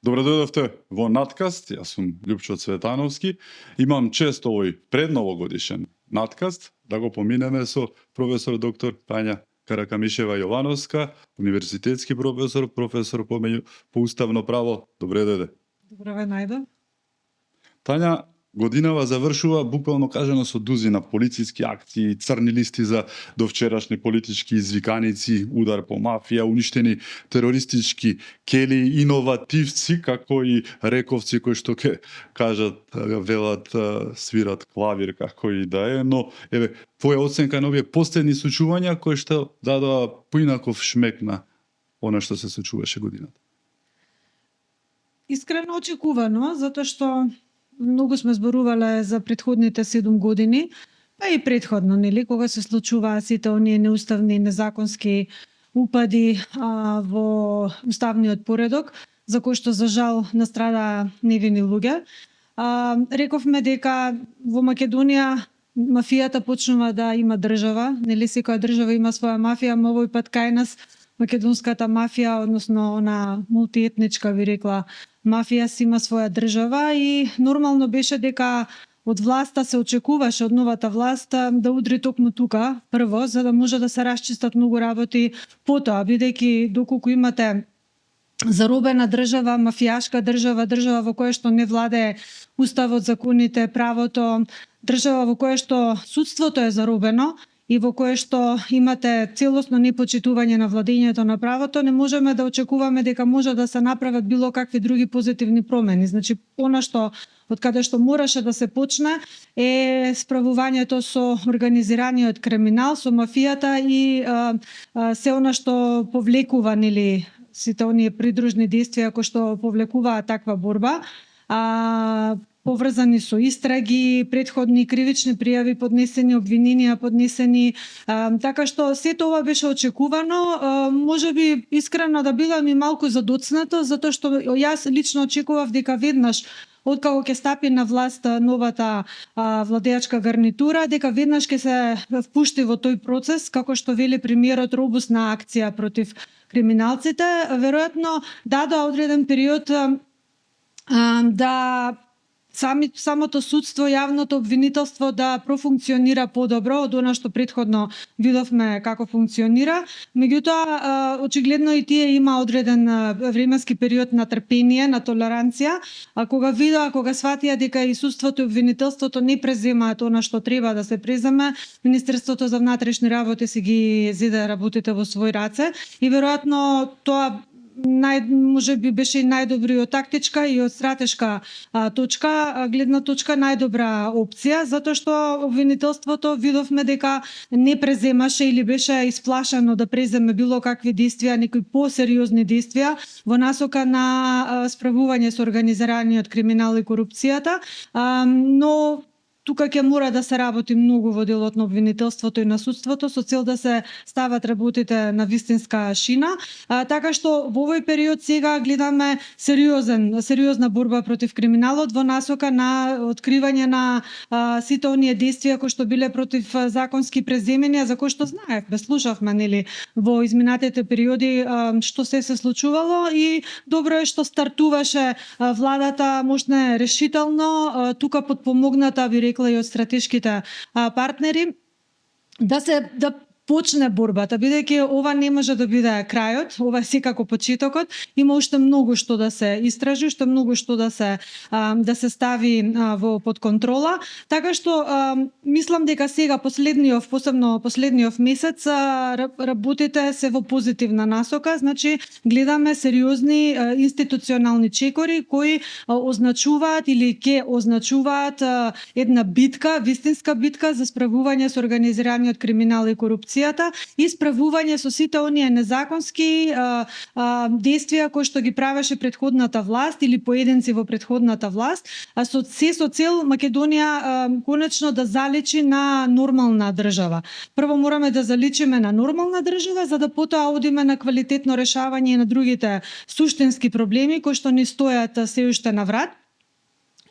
Добре дојдовте во Надкаст, јас сум Љупчо Цветановски. Имам чест овој предновогодишен Надкаст да го поминеме со професор доктор Тања Каракамишева Јовановска, универзитетски професор по уставно право. Добре дојде. Добро ве најдов. Тања, годинава завршува буквално кажано со дузина полициски акции, црни листи за довчерашни политички извиканици, удар по мафија, уништени терористички кели, иновативци, како и рековци кои што ќе кажат, велат, свират клавир, како и да е, но еве твоја оценка на овие последни случувања кои што дадоа поинаков шмек на она што се случуваше годината. Искрено очекувано, затоа што многу сме зборувале за претходните 7 години, па и претходно, нели, кога се случуваа сите оние неуставни, незаконски упади во уставниот поредок, за кој што за жал настрадаа невини луѓе. Рековме дека во Македонија мафијата почнува да има држава, нели секоја држава има своја мафија, но овој пат кај нас македонската мафија, односно она мултиетничка би рекла мафија си има своја држава и нормално беше дека од власта се очекуваше, од новата власт да удри токму тука прво, за да може да се расчистат многу работи потоа, бидејќи доколку имате заробена држава, мафијашка држава, држава во која што не владее уставот, законите, правото, држава во која што судството е заробено и во кое што имате целосно непочитување на владењето на правото, не можеме да очекуваме дека може да се направат било какви други позитивни промени. Значи, она што од каде што мораше да се почне е справувањето со организираниот криминал, со мафијата и се она што повлекува, нели, сите оние придружни действија кои што повлекуваат таква борба. Поврзани со истраги, претходни кривични пријави поднесени, обвиненија поднесени, така што сето ова беше очекувано, можеби искрено да бидам и малку задоцнато, затоа што јас лично очекував дека веднаш откако ќе стапи на власт новата владеачка гарнитура, дека веднаш ќе се впушти во тој процес, како што вели премиерот, робусна акција против криминалците. Веројатно дадоа одреден период да самото судство, јавното обвинителство да профункционира подобро од она што претходно видовме како функционира. Меѓутоа, очигледно и тие има одреден временски период на трпение, на толеранција, кога сватија дека и судството и обвинителството не преземаат она што треба да се преземе, Министерството за внатрешни работи си ги зеде работите во свој раце и веројатно тоа можеби беше и најдобриот тактичка и од стратешка гледна точка најдобра опција, затоа што обвинителството видовме дека не преземаше или беше исплашено да преземе било какви действија, некои посериозни действија во насока на справување со организираниот криминал и корупцијата, но тука ќе мора да се работи многу во делот на обвинителството и на судството со цел да се стават работите на вистинска шина, така што во овој период сега гледаме сериозна борба против криминалот во насока на откривање на сите оние действија кои што биле против законски преземени, за кои што знаевме, слушавме, нели, во изминатите периоди што се случувало и добро е што стартуваше владата можне решително, тука подпомогната би рекла и од стратешките партнери, да почне борбата, бидејќи ова не може да биде крајот, ова е секако почетокот, има уште многу што да се истражи, уште многу што да се стави под контрола, така што мислам дека сега посебно последниот месец работите се во позитивна насока, значи гледаме сериозни институционални чекори кои означуваат или ќе означуваат една битка, вистинска битка за справување со организираниот криминал и корупција и справување со сите оние незаконски действија кои што ги правеше претходната власт или поединци во претходната власт, со цел Македонија конечно да заличи на нормална држава. Прво мораме да заличиме на нормална држава за да потоа одиме на квалитетно решавање на другите суштински проблеми кои што ни стојат се уште на врат.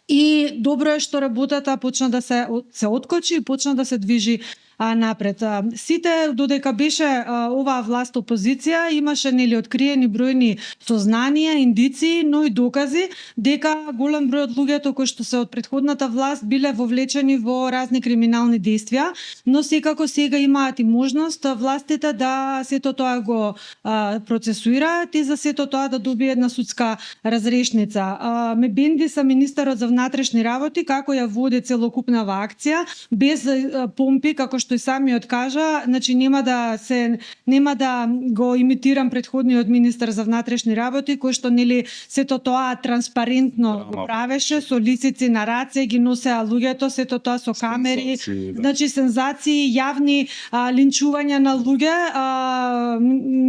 И добро е што работата почна да се откочи и почна да се движи напред. Сите додека беше оваа власт опозиција имаше нели откриени бројни сознанија, индиции, но и докази дека голем број од луѓето кои што се од претходната власт биле вовлечени во разни криминални действија, но секако сега имаат и можност властите да сето тоа го процесуираат и за сето тоа да добие една судска разрешница. Ме бенди са министерот за внатрешни работи како ја води целокупнава акција без помпи, како што и самиот кажа, значи нема да го имитирам претходниот министер за внатрешни работи кој што нели сето тоа транспарентно го правеше со лисици на раце, ги носеа луѓето, сето тоа со камери, значи сензации, јавни линчувања на луѓе.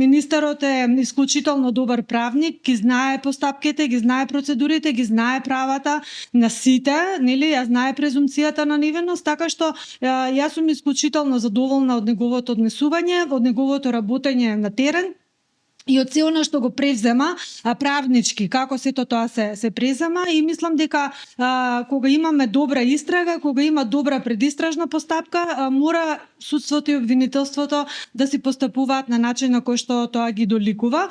Министерот е исклучително добар правник, ги знае постапките, ги знае процедурите, ги знае правата на сите, нели, ја знае презумцијата на невиност, така што јас сум исклучително задоволна од неговото однесување, од неговото работење на терен и од се она што го превзема правнички, како сето тоа се презема, и мислам дека кога имаме добра истрага, кога има добра предистражна постапка, мора судството и обвинителството да си постапуваат на начин на кој што тоа ги доликува,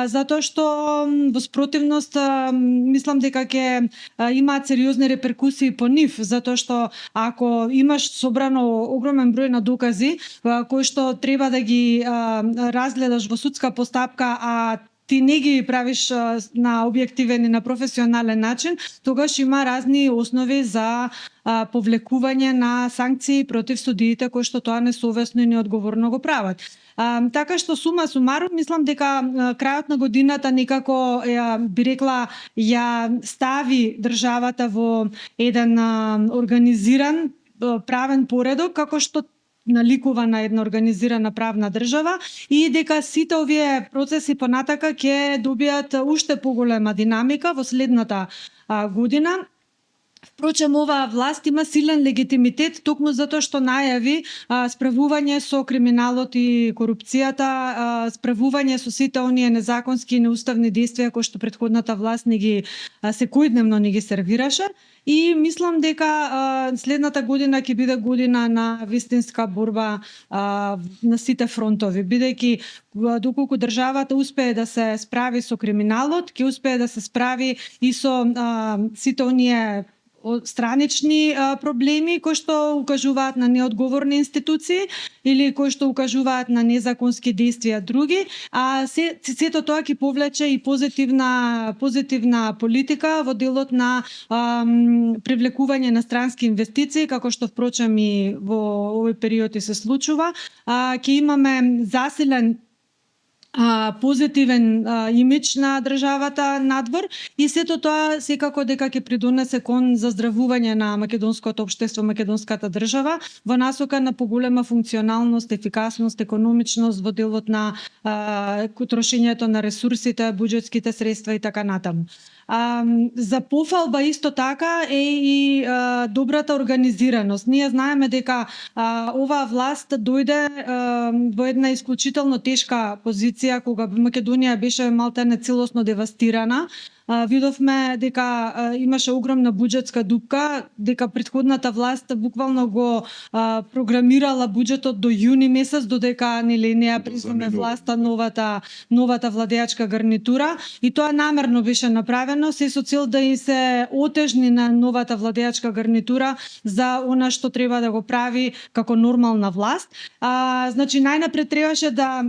затоа што во спротивност мислам дека ќе имаат сериозни реперкусии по нив, затоа што ако имаш собрано огромен број на докази кои што треба да ги разгледаш во судска постапка, а ти не ги правиш на објективен и на професионален начин, тогаш има разни основи за повлекување на санкции против судиите кои што тоа несовесно и неодговорно го прават. Така што сума сумарум мислам дека крајот на годината некако би рекла ја стави државата во еден организиран правен поредок како што наликува на една организирана правна држава, и дека сите овие процеси понатака ќе добијат уште поголема динамика во следната година. Впрочем, оваа власт има силен легитимитет токму затоа што најави справување со криминалот и корупцијата, справување со сите оние незаконски и неуставни действија кои што претходната власт не ги секојдневно не ги сервираше. И мислам дека следната година ќе биде година на вистинска борба на сите фронтови, бидејќи доколку државата успее да се справи со криминалот, ќе успее да се справи и со сите оние странични проблеми кои што укажуваат на неодговорни институции или кои што укажуваат на незаконски действија други, а сето тоа ќе повлече и позитивна политика во делот на привлекување на странски инвестиции, како што впрочем и во овој период и се случува. Ќе имаме засилен позитивен имидж на државата надвор, и сето тоа секако дека ќе придонесе кон заздравување на македонското општество, македонската држава во насока на поголема функционалност, ефикасност, економичност во делот на трошењето на ресурсите, буџетските средства и така натаму. За пофалба исто така е и добрата организираност. Ние знаеме дека оваа власт дојде во една исклучително тешка позиција кога Македонија беше малтене целосно девастирана. Видовме дека имаше огромна буџетска дупка, дека претходната власт буквално го програмирала буџетот до јуни месец, додека нели не ја приземе власта новата владеачка гарнитура, и тоа намерно беше направено се со цел да и се отежни на новата владеачка гарнитура за она што треба да го прави како нормална власт. Значи најнапред требаше да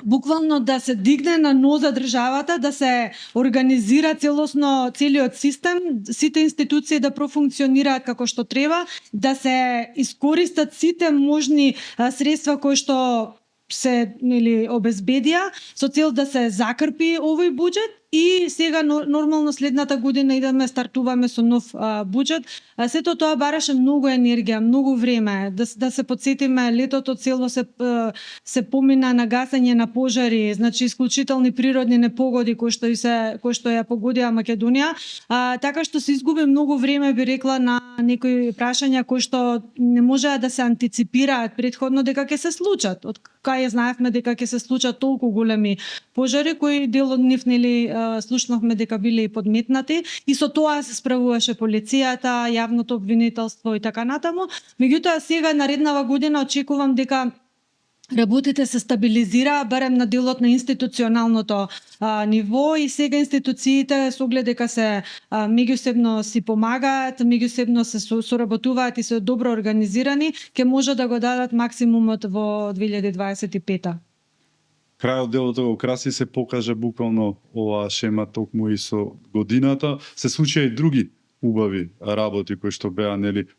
буквално да се дигне на ноза државата, да се организира целосно целиот систем, сите институции да профункционираат како што треба, да се искористат сите можни средства кои што се обезбедија со цел да се закрпи овој буџет. И сега нормално следната година идеме стартуваме со нов буџет. Сето тоа бараше многу енергија, многу време. Да се потсетиме, летото цело се помина на гасење на пожари, значи исклучителни природни непогоди кои што ја погодија Македонија. Така што се изгуби многу време, би рекла, на некои прашања кои што не можеа да се антиципираат претходно дека ќе се случат. Од кај знаевме дека ќе се случат толку големи пожари кои дел од нив слушнавме дека биле и подметнати и со тоа се справуваше полицијата, јавното обвинителство и така натаму. Меѓутоа сега нареднава година очекувам дека работите се стабилизираа барем на делот на институционалното ниво и сега институциите со оглед дека се меѓусебно си помагаат, меѓусебно се соработуваат и се добро организирани, ќе може да го дадат максимумот во 2025. Крајот делото го краси, се покажа буквално оваа шема токму и со годината. Се случија и други убави работи кои што беа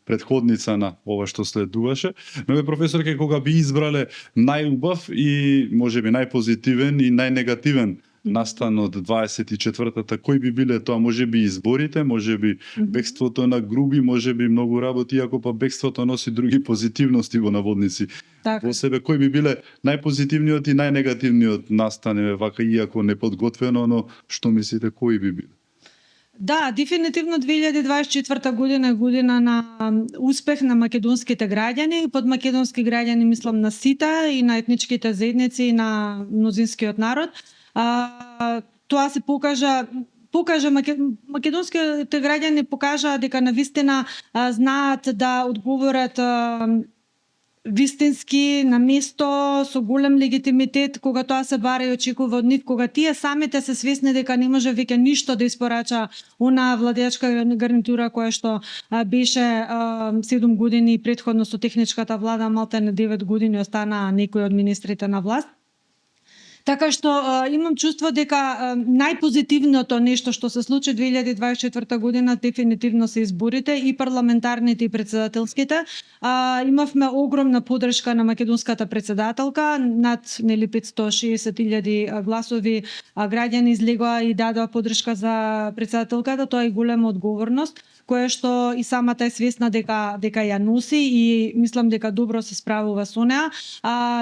претходница на ова што следуваше. Но ве професорке, кога би избрале најубав и можеби најпозитивен и најнегативен настан од 24-та, кои би биле тоа? Можеби изборите, можеби бегството на Груби, можеби многу работи, иако па бегството носи други позитивности во наводници. Така. Во себе, кој би биле најпозитивниот и најнегативниот настан, вака иако неподготвено, но што мислите, кои би биле? Да, дефинитивно 2024 година е година на успех на македонските граѓани. Под македонски граѓани мислам на сите и на етничките заедници и на мнозинскиот народ. Тоа се покажа македонските граѓани покажаа дека навистина знаат да одговорат вистински на место со голем легитимитет кога тоа се бара и очекува од нив, кога тие самите се свесни дека не може веќе ништо да испорача онаа владеачка гарнитура која што беше 7 години претходно со техничката влада, малтene 9 години остана некои од министрите на власт. Така што имам чувство дека најпозитивното нешто што се случи 2024 година дефинитивно се изборите и парламентарните и председателските. Имавме огромна поддршка на македонската председателка, над 560.000 гласови граѓани излегоа и дадоа поддршка за председателката. Тоа е голема одговорност која што и самата е свесна дека ја носи и мислам дека добро се справува со неа.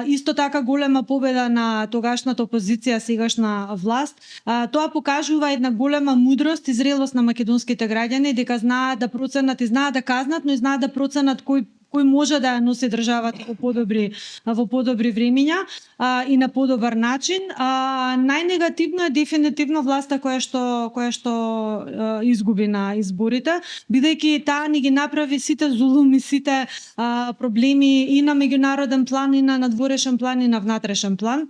Исто така голема победа на тогашната опозиција, сегашна власт. Тоа покажува една голема мудрост и зрелост на македонските граѓани, дека знаат да проценат и знаат да казнат, но и знаат да проценат кој може да ја носи државата во подобри времиња и на подобар начин. Најнегативно е дефинитивно власта која што изгуби на изборите, бидејќи таа ни ги направи сите зулуми, сите проблеми и на меѓународен план, и на надворешен план, и на внатрешен план.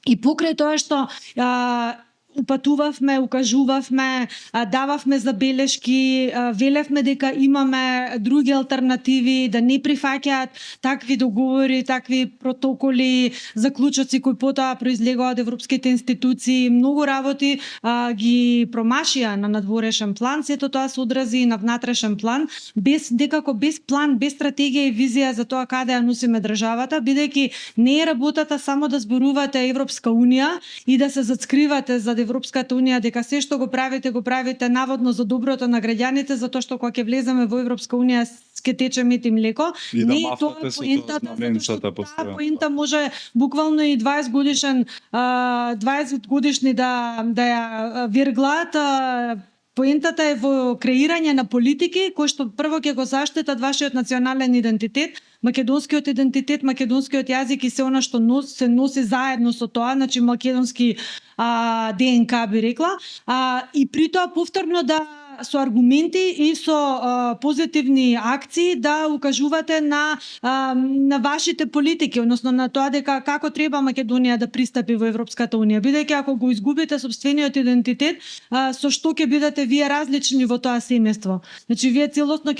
И покрај тоа што упатувавме, укажувавме, дававме забелешки, велевме дека имаме други алтернативи, да не прифаќаат такви договори, такви протоколи, заклучоци кои потоа произлегоа од европските институции, многу работи ги промашија на надворешен план, сето тоа се одрази и на внатрешен план, без план, без стратегија и визија за тоа каде ја носиме државата, бидејќи не е работата само да зборувате Европска унија и да се зацкривате за Европската унија дека се што го правите наводно за доброто на граѓаните, затоа што кога ќе влеземе во Европска унија ќе тече мед и млеко. И да не е тоа поентата, затоа што таа поента може буквално и 20 годишни да ја вирглаат. Поентата е во креирање на политики кои што прво ќе го заштитат вашиот национален идентитет, македонскиот идентитет, македонскиот јазик и се она што се носи заедно со тоа, значи македонски ДНК би рекла, и при тоа повторно да со аргументи и со позитивни акции да укажувате на вашите политики, односно на тоа дека како треба Македонија да пристапи во Европската унија, бидејќи ако го изгубите собствениот идентитет, со што ќе бидете вие различни во тоа семејство. Значи вие целосно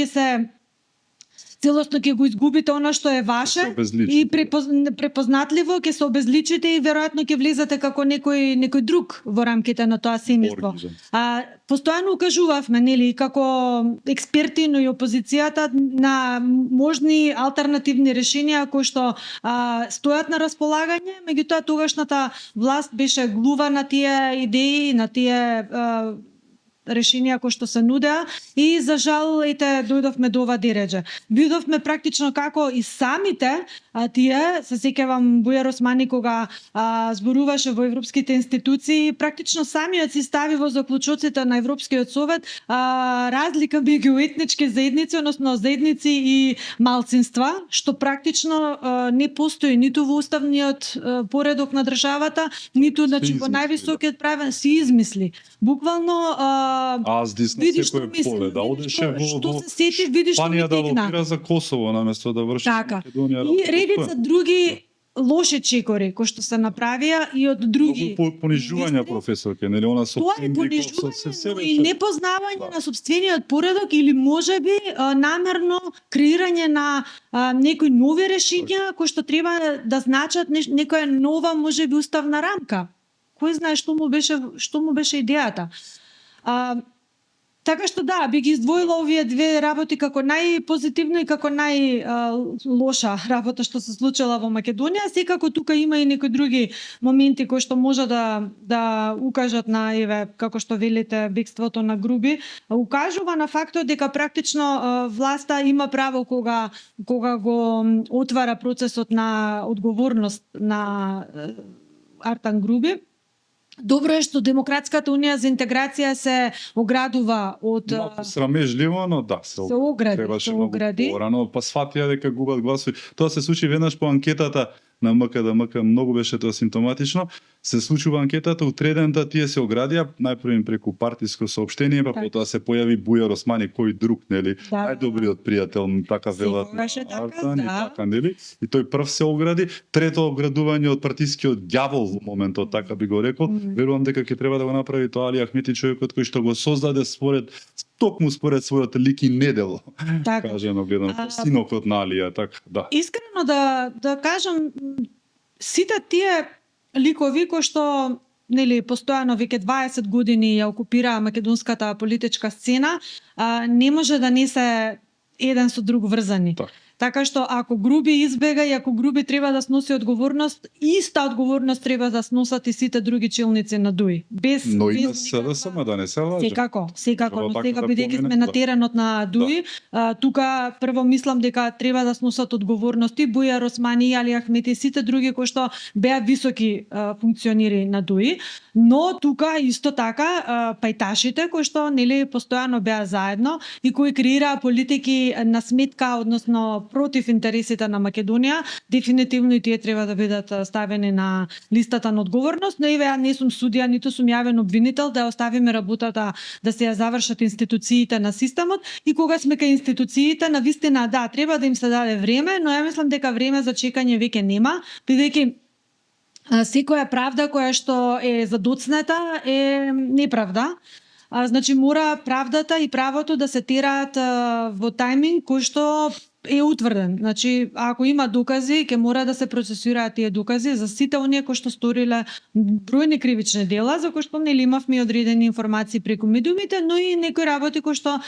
ќе го изгубите она што е ваше и препознатливо ќе се обезличите и веројатно ќе влезете како некој друг во рамките на тоа семејство. Постојано укажувавме, како експерти, но и опозицијата на можни алтернативни решенија кои што стојат на располагање, меѓутоа тогашната власт беше глува на тие идеи, на тие решенија кои што се нудеа и за жал ете дојдовме до ова дередже. Видовме практично како и самите тие, се сеќавам Бујар Османи кога зборуваше во европските институции, практично самиот си стави во заклучоците на Европскиот совет разлика меѓу етнички заедници, односно заедници и малцинства, што практично не постои ниту во уставниот поредок на државата, ниту значи во највисокиот правен си измисли. Буквално Аз дисна видиш што секој мисли, поле, да видиш одеше што во се сети, видиш што ми Шпанија да текна. лобира за Косово наместо да врши Така. Македонија. И редица други лоши чекори кои што се направија и од други. Многу понижување министри. професорке, нели она со Тоа е понижување, но и непознавање на собствениот поредок или можеби намерно креирање на некои нови решенја кои што треба да значат некоја нова можеби уставна рамка. Кој знае што му беше идејата. Така што да, би ги издвоила овие две работи како најпозитивно и како најлоша работа што се случила во Македонија. Секако тука има и некои други моменти кои што може да укажат на еве како што велите бегството на Груби, укажува на фактот дека практично власта има право кога го отвара процесот на одговорност на Артан Груби. Добро е што Демократската унија за интеграција се оградува од Малку срамежливо, но да, се огради, требаше се многу огради. порано, па сватија дека губат гласови. Тоа се случи веднаш по анкетата на МКДМК, многу беше тоа симптоматично. Се случува анкетата, утредента тие се оградија, најпрво преку партиско соопштение, па потоа се појави Бујар Османи, кој друг, нели? Да. Најдобриот пријател, така велат на беше така, Артан, и да. така, нели? И тој прв се огради, трето оградување од партискиот ѓавол во моментот, така би го рекол. Верувам дека ќе треба да го направи тоа Али Ахмети, човекот кој што го создаде токму според својот лик и недело. Така. Кажано гледам, синокот на Алија, така, да. Искрено да кажам, сите тие ликови кои што нели постојано веќе 20 години ја окупираа македонската политичка сцена, не може да не се еден со друг врзани. Так. Така што ако Груби избега и ако Груби треба да сноси одговорност, иста одговорност треба да сносат и сите други челници на ДУИ. Но и на без СДСМ да не се лаже. Секако, но така сега да бидејќи помине, сме на да. теренот на ДУИ, тука прво мислам дека треба да сносат одговорности Бујар Османи, Али Ахмети и сите други кои што беа високи функционери на ДУИ, но тука исто така пајташите кои што нели постојано беа заедно и кои креираа политики на сметка, односно против интересите на Македонија, дефинитивно и тие треба да бидат ставени на листата на одговорност, но еве не сум судија, ниту сум јавен обвинител, да ја оставиме работата да се ја завршат институциите на системот и кога сме кај институциите, навистина да, треба да им се даде време, но ја мислам дека време за чекање веќе нема, бидејќи секоја правда која што е задоцната е неправда. Значи мора правдата и правото да се тераат во тајминг кој што е утврден. Значи, ако има докази, ќе мора да се процесираат тие докази за сите оние кои што сториле бројни кривични дела, за кои што нели имавме одредени информации преку медиумите, но и некои работи кои што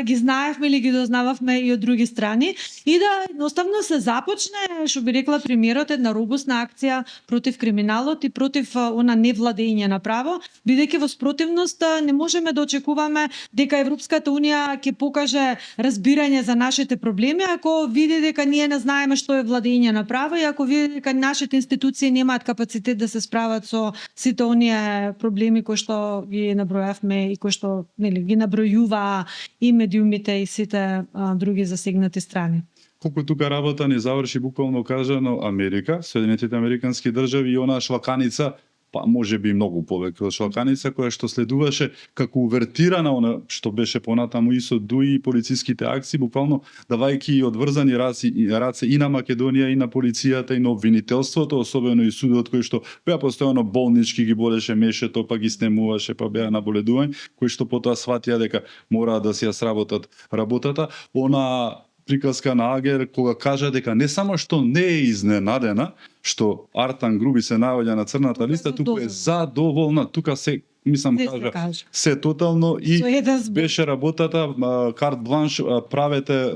ги знаевме или ги дознававме и од други страни, и да едноставно се започне, што би рекла премиерот, една робусна акција против криминалот и против она невладење на право, бидејќи во спротивност не можеме да очекуваме дека Европската унија ќе покаже разбирање за нашите проблеми ако види дека ние не знаеме што е владење на право и ако види дека нашите институции немаат капацитет да се справат со сите оние проблеми кои што ги набројавме и кои што нели ги набројуваа и медиумите и сите други засегнати страни. Колку тука работа не заврши буквално кажано Америка, Соединетите Американски држави и онаа шлаканица, па може би многу повеќе од шлаканица која што следуваше како увертира на она што беше понатаму и со ДУИ и полициските акции, буквално давајќи одврзани раце и на Македонија и на полицијата и на обвинителството, особено и судот кој што беа постојано болнички ги болеше мешето, па ги снемуваше, па беа наболедувања, кои што потоа сватија дека мора да си ја сработат работата. Она приказка на Агер кога кажа дека не само што не е изненадена што Артан Груби се наоѓа на црната листа, туку е задоволна. Тука се мислам Не се кажа каже. се тотално и Со еден збор. беше работата карт бланш, правете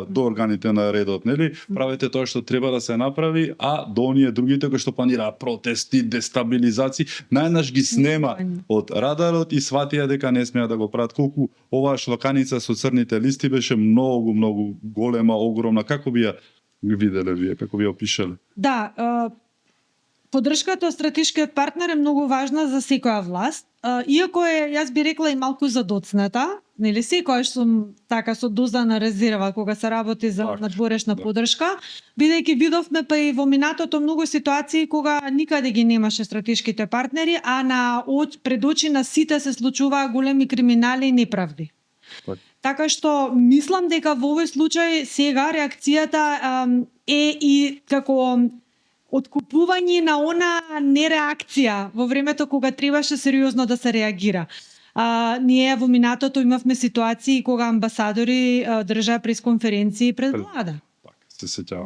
до органите на редот, нели? Правете тоа што треба да се направи, а до оние другите кои што планираат протести, дестабилизации, најнаш ги снема од радарот и сватија дека не смеа да го прават. Колку оваа шлаканица со црните листи беше многу голема, огромна. Како би ја виделе вие, како би ја опишале? Да, поддршката од стратешкиот партнер е многу важна за секоја власт. Иако јас би рекла и малку задоцната, нели секојаш сум така со доза на резерва кога се работи за надворешна поддршка, бидејќи видовме па и во минатото многу ситуации кога никаде ги немаше стратешките партнери, а пред очи на сите се случуваа големи криминали и неправди. Така што мислам дека во овој случај сега реакцијата е и како откупување на она нереакција во времето кога требаше сериозно да се реагира. Ние во минатото имавме ситуации кога амбасадори држаа пресконференции пред влада.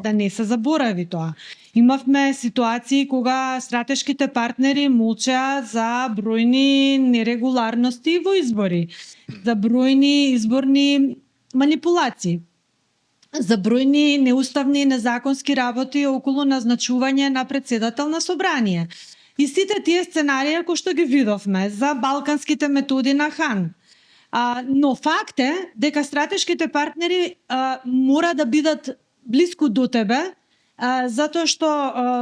Да не се заборави тоа. Имавме ситуации кога стратешките партнери молчеа за бројни нерегуларности во избори, за бројни изборни манипулации, за бројни неуставни и незаконски работи околу назначување на претседател на собрание. И сите тие сценарии кои што ги видовме за балканските методи на Хан. Но факт е дека стратешките партнери мора да бидат блиску до тебе, затоа што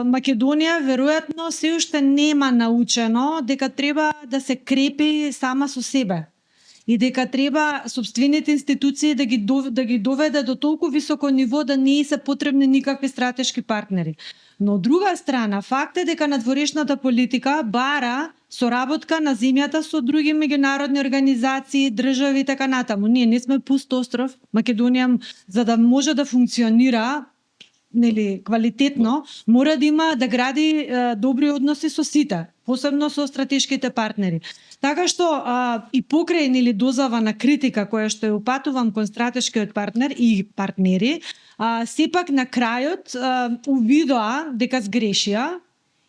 Македонија веројатно се уште нема научено дека треба да се крепи сама со себе и дека треба сопствените институции да ги доведе до толку високо ниво да не се потребни никакви стратешки партнери. Но од друга страна, факт е дека надворешната политика бара соработка на земјата со други меѓународни организации, држави и така натаму. Ние не сме пуст остров. Македонија, за да може да функционира квалитетно, мора да гради добри односи со сите, посебно со стратешките партнери. Така што и покрај дозава на критика која што ја упатувам кон стратешкиот партнер и партнери, сепак на крајот увидоа дека сгрешија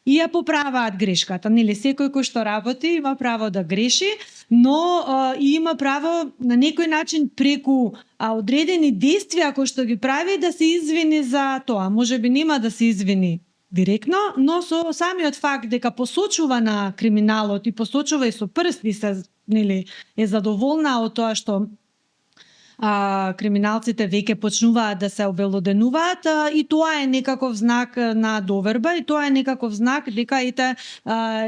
и ја поправаат грешката. Секој кој што работи има право да греши, но и има право на некој начин преку одредени действија кои што ги прави да се извини за тоа. Можеби нема да се извини директно, но со самиот факт дека посочува на криминалот и посочува и со прст и се е задоволна од тоа што криминалците веќе почнуваат да се обелоденуваат и тоа е некаков знак на доверба и тоа е некаков знак дека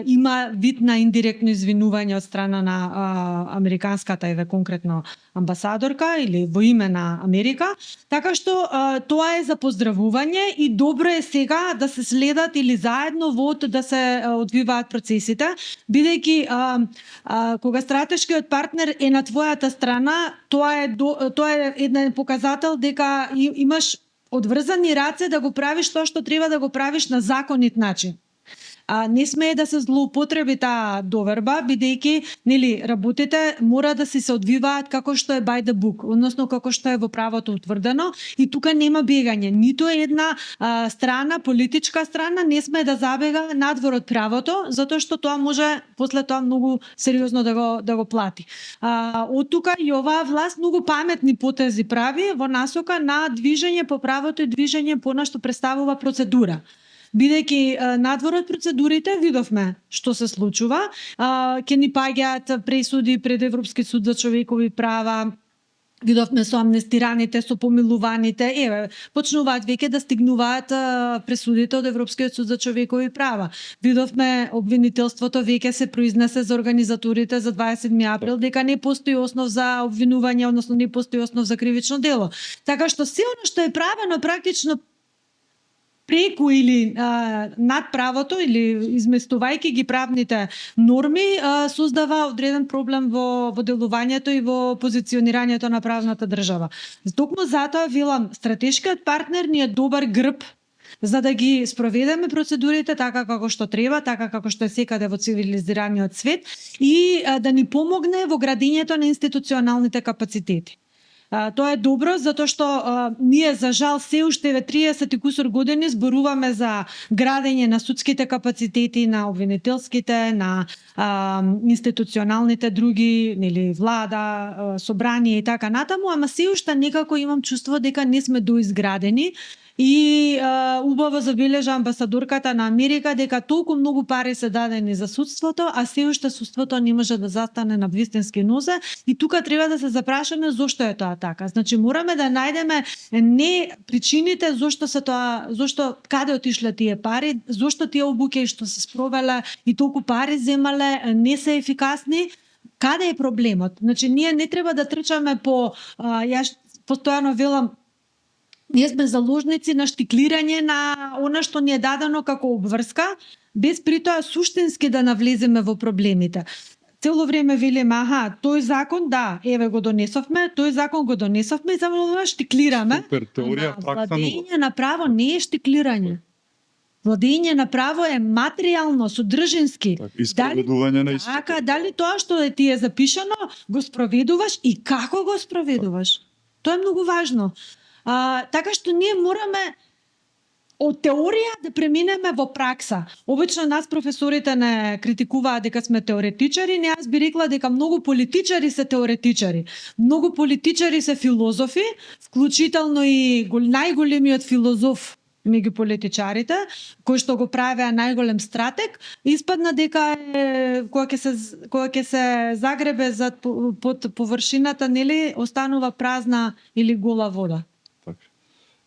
има вид на индиректно извинување од страна на американската конкретно амбасадорка или во име на Америка, така што тоа е за поздравување и добро е сега да се следат или заедно да се одвиваат процесите, бидејќи кога стратешкиот партнер е на твојата страна, тоа е еден показател дека имаш одврзани раце да го правиш тоа што треба да го правиш на законит начин. Не смее да се злоупотреби таа доверба, бидејќи работите мора да се одвиваат како што е by the book, односно како што е во правото утврдено и тука нема бегање. Ниту една страна, политичка страна не смее да забега надвор од правото, затоа што тоа може после тоа многу сериозно да го плати. Од тука и оваа власт многу паметни потези прави во насока на движење по правото и движење по она што представува процедура. Бидејќи надвор од процедурите видовме што се случува, ќе ни паѓаат пресуди пред Европскиот суд за човекови права, видовме со амнестираните, со помилуваните, почнуваат веќе да стигнуваат пресудите од Европскиот суд за човекови права. Видовме обвинителството веќе се произнесе за организаторите за 27 април дека не постои основ за обвинување, односно не постои основ за кривично дело. Така што се оно што е правено практично преку или над правото или изместувајќи ги правните норми создава одреден проблем во делувањето и во позиционирањето на правната држава. Токму затоа велам, стратешкиот партнер ни е добар грб за да ги спроведеме процедурите така како што треба, така како што е секаде во цивилизираниот свет и да ни помогне во градењето на институционалните капацитети. Тоа е добро затоа што ние за жал се уште 30 и кусур години зборуваме за градење на судските капацитети, на обвинителските, на институционалните други, нели влада, собрание и така натаму, ама се уште некако имам чувство дека не сме доизградени. И убаво забележа амбасадорката на Америка дека толку многу пари се дадени за судството, а се уште судството не може да застане на вистински нозе. И тука треба да се запрашаме зошто е тоа така. Значи мораме да најдеме не причините зошто каде отишле тие пари, зошто тие обуки што се спровеле и толку пари земале не се ефикасни. Каде е проблемот? Значи ние не треба да трчаме по јас постојано велам ние сме заложници на штиклирање на она што ни е дадено како обврска, без при тоа суштински да навлеземе во проблемите. Цело време велиме, тој закон, да, еве го донесовме, тој закон го донесовме и само штиклираме. Супер теорија, пракса. Владење на право не е штиклирање. Владење на право е материјално, содржински. И спроведување на истина. Така, дали тоа што ти е запишано, го спроведуваш и како го спроведуваш? Тоа е многу важно. Така што ние мораме од теорија да преминеме во пракса. Обично нас професорите не критикуваат дека сме теоретичари, не јас би рекла дека многу политичари се теоретичари. Многу политичари се филозофи, вклучително и најголемиот филозоф меѓу политичарите, кој што го правеа најголем стратег, испадна дека кога ќе се загребе под површината, нели, останува празна или гола вода.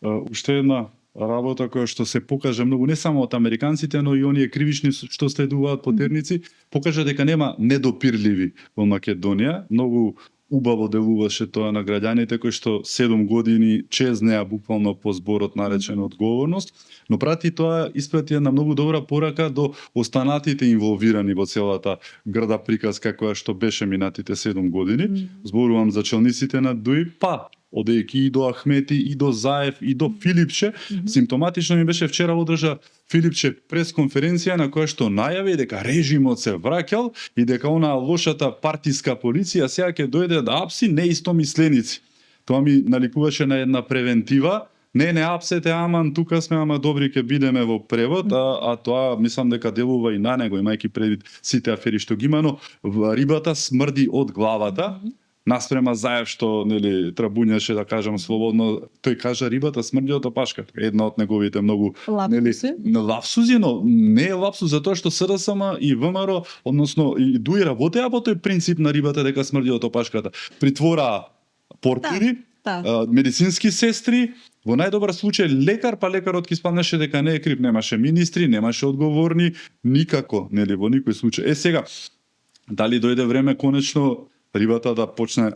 Уште една работа која што се покажа многу не само од американците, но и оние кривични што следуваат потерници, покажа дека нема недопирливи во Македонија. Многу убаво делуваше тоа на граѓаните кои што 7 години чезнеа буквално по зборот наречен одговорност, но прати тоа испрати една многу добра порака до останатите инволвирани во целата грда приказка која што беше минатите 7 години. Зборувам за челниците на ДУИ, одејќи и до Ахмети, и до Заев, и до Филипче. Симптоматично ми беше вчера одржа Филипче пресконференција на која што најави дека режимот се враќал и дека онаа лошата партиска полиција сега ќе дојде да апси неистомисленици. Тоа ми наликуваше на една превентива. Не апсете, аман, тука сме, ама добри ќе бидеме во превод, а тоа мислам дека делува и на него, имајќи предвид сите афери што ги има, но рибата смрди од главата. Наспрема Заев што нели трабуњаше, да кажам слободно, тој кажа рибата смрди од опашката. Една од неговите многу лапсузи, но не е лапсуз затоа што СДСМ и ВМРО, односно и ДУИ работеа по тој принцип на рибата дека смрди од опашката. Притвораа портири, медицински сестри, во најдобар случај лекар, па лекарот ќе спалнеше дека не е крив, немаше министри, немаше одговорни, никако, нели во никој случај. Сега дали дојде време конечно рибата да почне,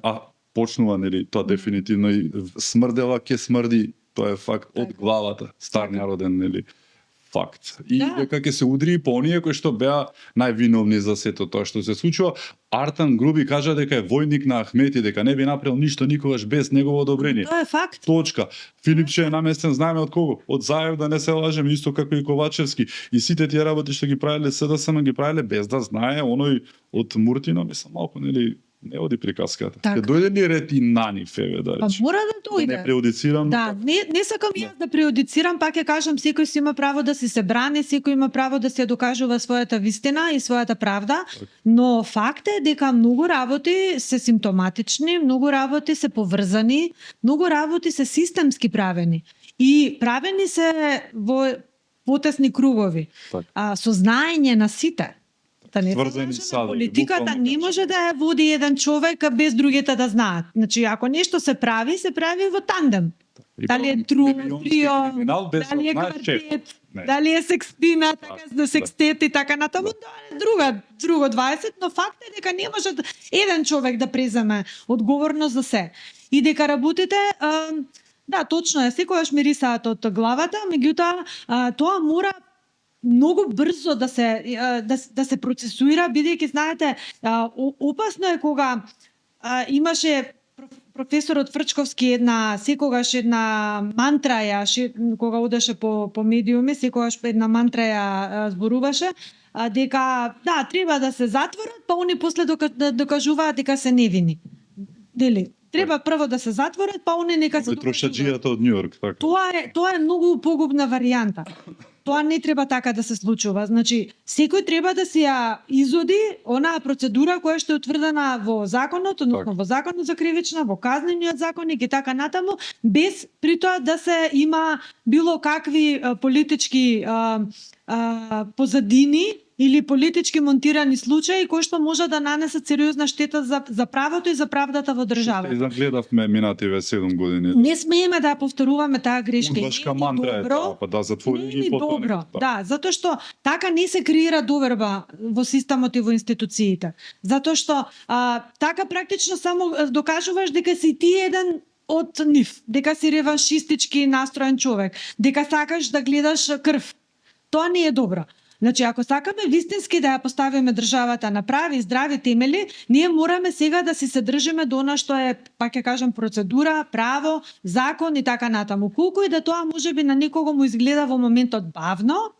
почнува, нели, тоа дефинитивно и смрдела, ќе смрди, тоа е факт од главата, стар народен, нели, факт. И дека ќе се удри по оние кои што беа највиновни за сето тоа што се случува. Артан Груби кажа дека е војник на Ахмети, дека не би направил ништо никогаш без негово одобрение. Тоа е факт. Точка. Филипче е наместен, знаеме од кого? Од Заев, да не се лажеме, исто како и Ковачевски. И сите тие работи што ги правеле СДСМ ги правеле без да знае оној од Муртино, мислам малку, нели, не оди приказката. Ке дојде ли ред и на нив, да речем? Мора да дојде. Да не преодицирам. Да, не сакам јас да преодицирам, пак ќе кажам, секој си има право да се брани, секој има право да се докажува својата вистина и својата правда, но факт е дека многу работи се симптоматични, многу работи се поврзани, многу работи се системски правени. И правени се во потесни кругови. Со знаење на сите. Политиката не може да ја води еден човек без другите да знаат. Значи, ако нешто се прави во тандем. Дали е трио, дали е квартет, дали е секстина, така секстет и така натаму, друго 20, но факт е дека не може еден човек да преземе одговорност за се. И дека работите да, точно е, секогаш мирисаат од главата, меѓутоа тоа мора многу брзо да се процесуира, бидејќи знаете, опасно е кога имаше професорот Фрчковски секогаш една мантра кога одеше по медиуми, секогаш една мантра ја зборуваше, дека да, треба да се затворат, па они после докажуваат дека се невини. Дели, Треба прво да се затворат, па они нека се докажуваат. Трошаджијата од Њујорк, така. Тоа е многу погубна варијанта. Тоа не треба така да се случува. Значи, секој треба да си ја изоди онаа процедура која што е утврдена во законот, односно во законот за кривична, во казнениот законник и така натаму, без при тоа да се има било какви политички позадини или политички монтирани случаи кои што може да нанесат сериозна штета за правото и за правдата во И државата. загледавме минативе 7 години. Не смееме да повторуваме таа грешка. Удбашка мантра е таа, па да затвори Не и е потоа добро, нека, да, затоа што така не се креира доверба во системот и во институциите. Затоа што така практично само докажуваш дека си ти еден од нив, дека си реваншистички настроен човек, дека сакаш да гледаш крв. Тоа не е добро. Значи, ако сакаме вистински да ја поставиме државата на прави, здрави темели, ние мораме сега да се држиме до она што е, пак ќе кажам, процедура, право, закон и така натаму. Колку и да тоа можеби на некого му изгледа во моментот бавно,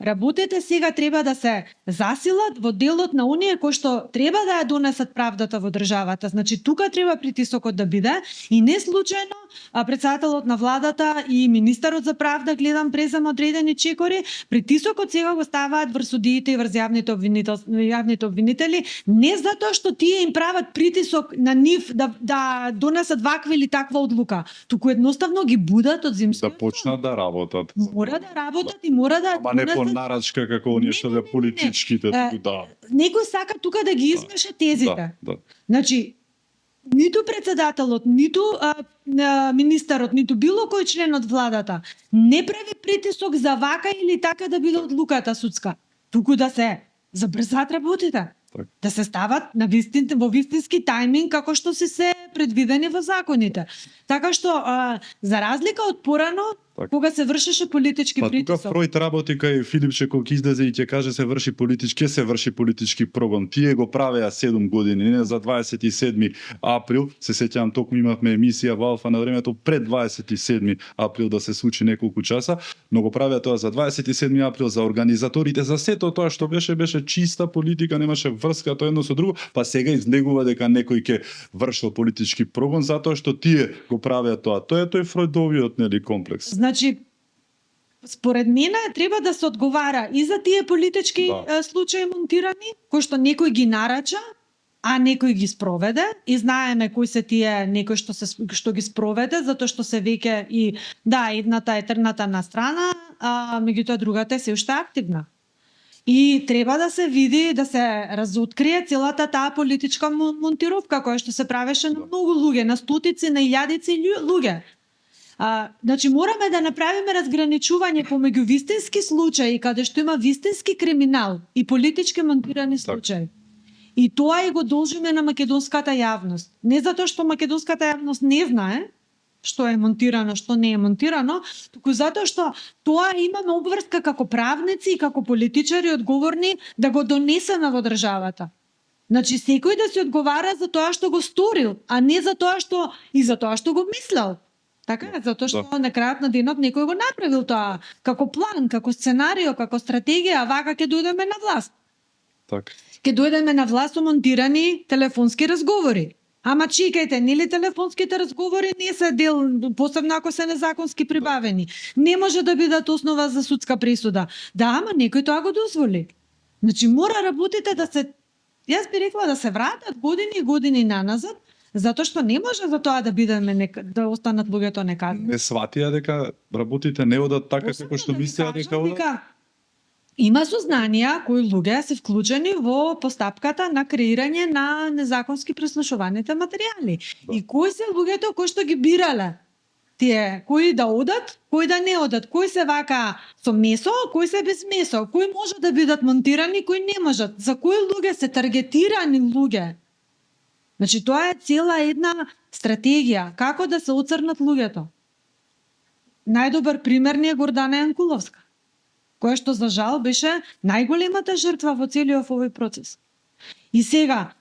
работите сега треба да се засилат во делот на оние кои што треба да ја донесат правдата во државата. Значи, тука треба притисокот да биде и не случајно председателот на владата и министерот за правда, гледам презем одредени чекори, притисокот сега го ставаат врз судиите и врз јавните обвинители, не затоа што тие им прават притисок на нив да донесат ваква или таква одлука, туку едноставно ги будат од земскиот. Да почнат да работат. Мора да работат и мора да Ама не по нарачка како оние што да политичките, да. Некој сака тука да ги измеша тезите. Да. Значи, ниту председателот, ниту министерот, ниту било кој член од владата не прави притисок за вака или така да биде одлуката судска, туку да се забрзат работите. Так. Да се стават во вистински тајминг како што се предвидени во законите. Така што за разлика од порано, кога се вршеше политички притисок. Тука Фројд работи кај Филипче кога излезе и ќе каже се врши политички прогон. Тие го правеа 7 години, не за 27 април, се сеќавам токму имавме емисија во Алфа на времето пред 27 април да се случи неколку часа, но го правеа тоа за 27 април за организаторите, за сето тоа што беше чиста политика, немаше врска тоа едно со друго, па сега излегува дека некој ќе вршил политички прогон затоа што тие го правеа тоа. Тоа е тој Фројдовиот комплекс. Значи, според мене треба да се одговара и за тие политички случаи монтирани, кои што некој ги нарача, а некој ги спроведе, и знаеме кои се тие некои што ги спроведе, затоа што се веќе и едната е трната на страна, меѓутоа другата е се уште активна. И треба да се види, да се разоткрие целата таа политичка монтировка која што се правеше на многу луѓе, на стотици, на илјадици луѓе. Значи, мораме да направиме разграничување помеѓу вистински случаи каде што има вистински криминал и политички монтирани случаи. И тоа и го должиме на македонската јавност. Не затоа што македонската јавност не знае што е монтирано, што не е монтирано, туку затоа што тоа имаме обврска како правници и како политичари одговорни да го донесеме во државата. Значи, секој да се одговара за тоа што го сторил, а не за тоа што го мислел. Така е, затоа што на крајот на денот некој го направил тоа како план, како сценарио, како стратегија, вака ќе дојдеме на власт. Така. Ќе дојдеме на власт со монтирани телефонски разговори. Ама чекајте, нели телефонските разговори не се дел, посебно ако се незаконски прибавени. Не може да бидат основа за судска пресуда. Да, ама некој тоа го дозволи. Значи, мора работите да се, јас би рекла да се вратат години и години наназад, затоа што не може за тоа да бидеме да останат луѓето некадни. Не сватија дека работите не одат така како што мислеа дека одат. Има сознанија кои луѓе се вклучени во постапката на креирање на незаконски преслушуваните материјали. И кои се луѓето кои што ги бирале тие, кои да одат, кои да не одат, кои се вака со месо, кои се без месо, кои може да бидат монтирани, кои не можат, за кои луѓе се таргетирани луѓе. Значи, тоа е цела една стратегија, како да се оцрнат луѓето. Најдобар пример ни е Гордана Јанкуловска, која што за жал беше најголемата жртва во целиот овој процес. И сега,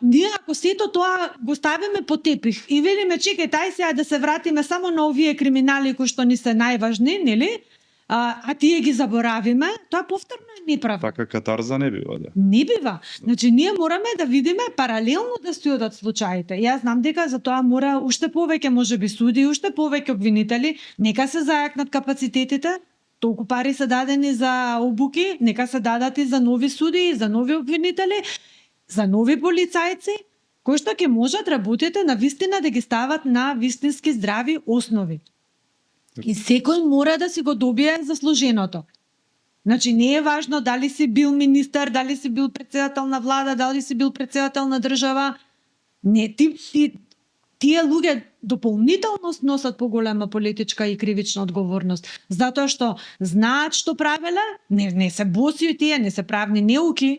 ние ако сето тоа го ставиме по тепих и велиме чекај тај сега да се вратиме само на овие криминали кои што ни се најважни, нели? а тие ги заборавиме, тоа повторно е неправда. Така катарза не бива, да. Не бива. Значи, ние мораме да видиме паралелно да стојат случаите. Јас знам дека за тоа мора уште повеќе можеби суди, уште повеќе обвинители, нека се зајакнат капацитетите, толку пари се дадени за обуки, нека се дадат и за нови суди, за нови обвинители, за нови полицајци, кои што ќе можат работите на вистина да ги стават на вистински здрави основи. И секој мора да си го добие заслуженото. Значи не е важно дали си бил министар, дали си бил председател на влада, дали си бил председател на држава. Не, тие луѓе дополнително носат поголема политичка и кривична одговорност, затоа што знаат што правеле, не се боси тие, не се правни неуки.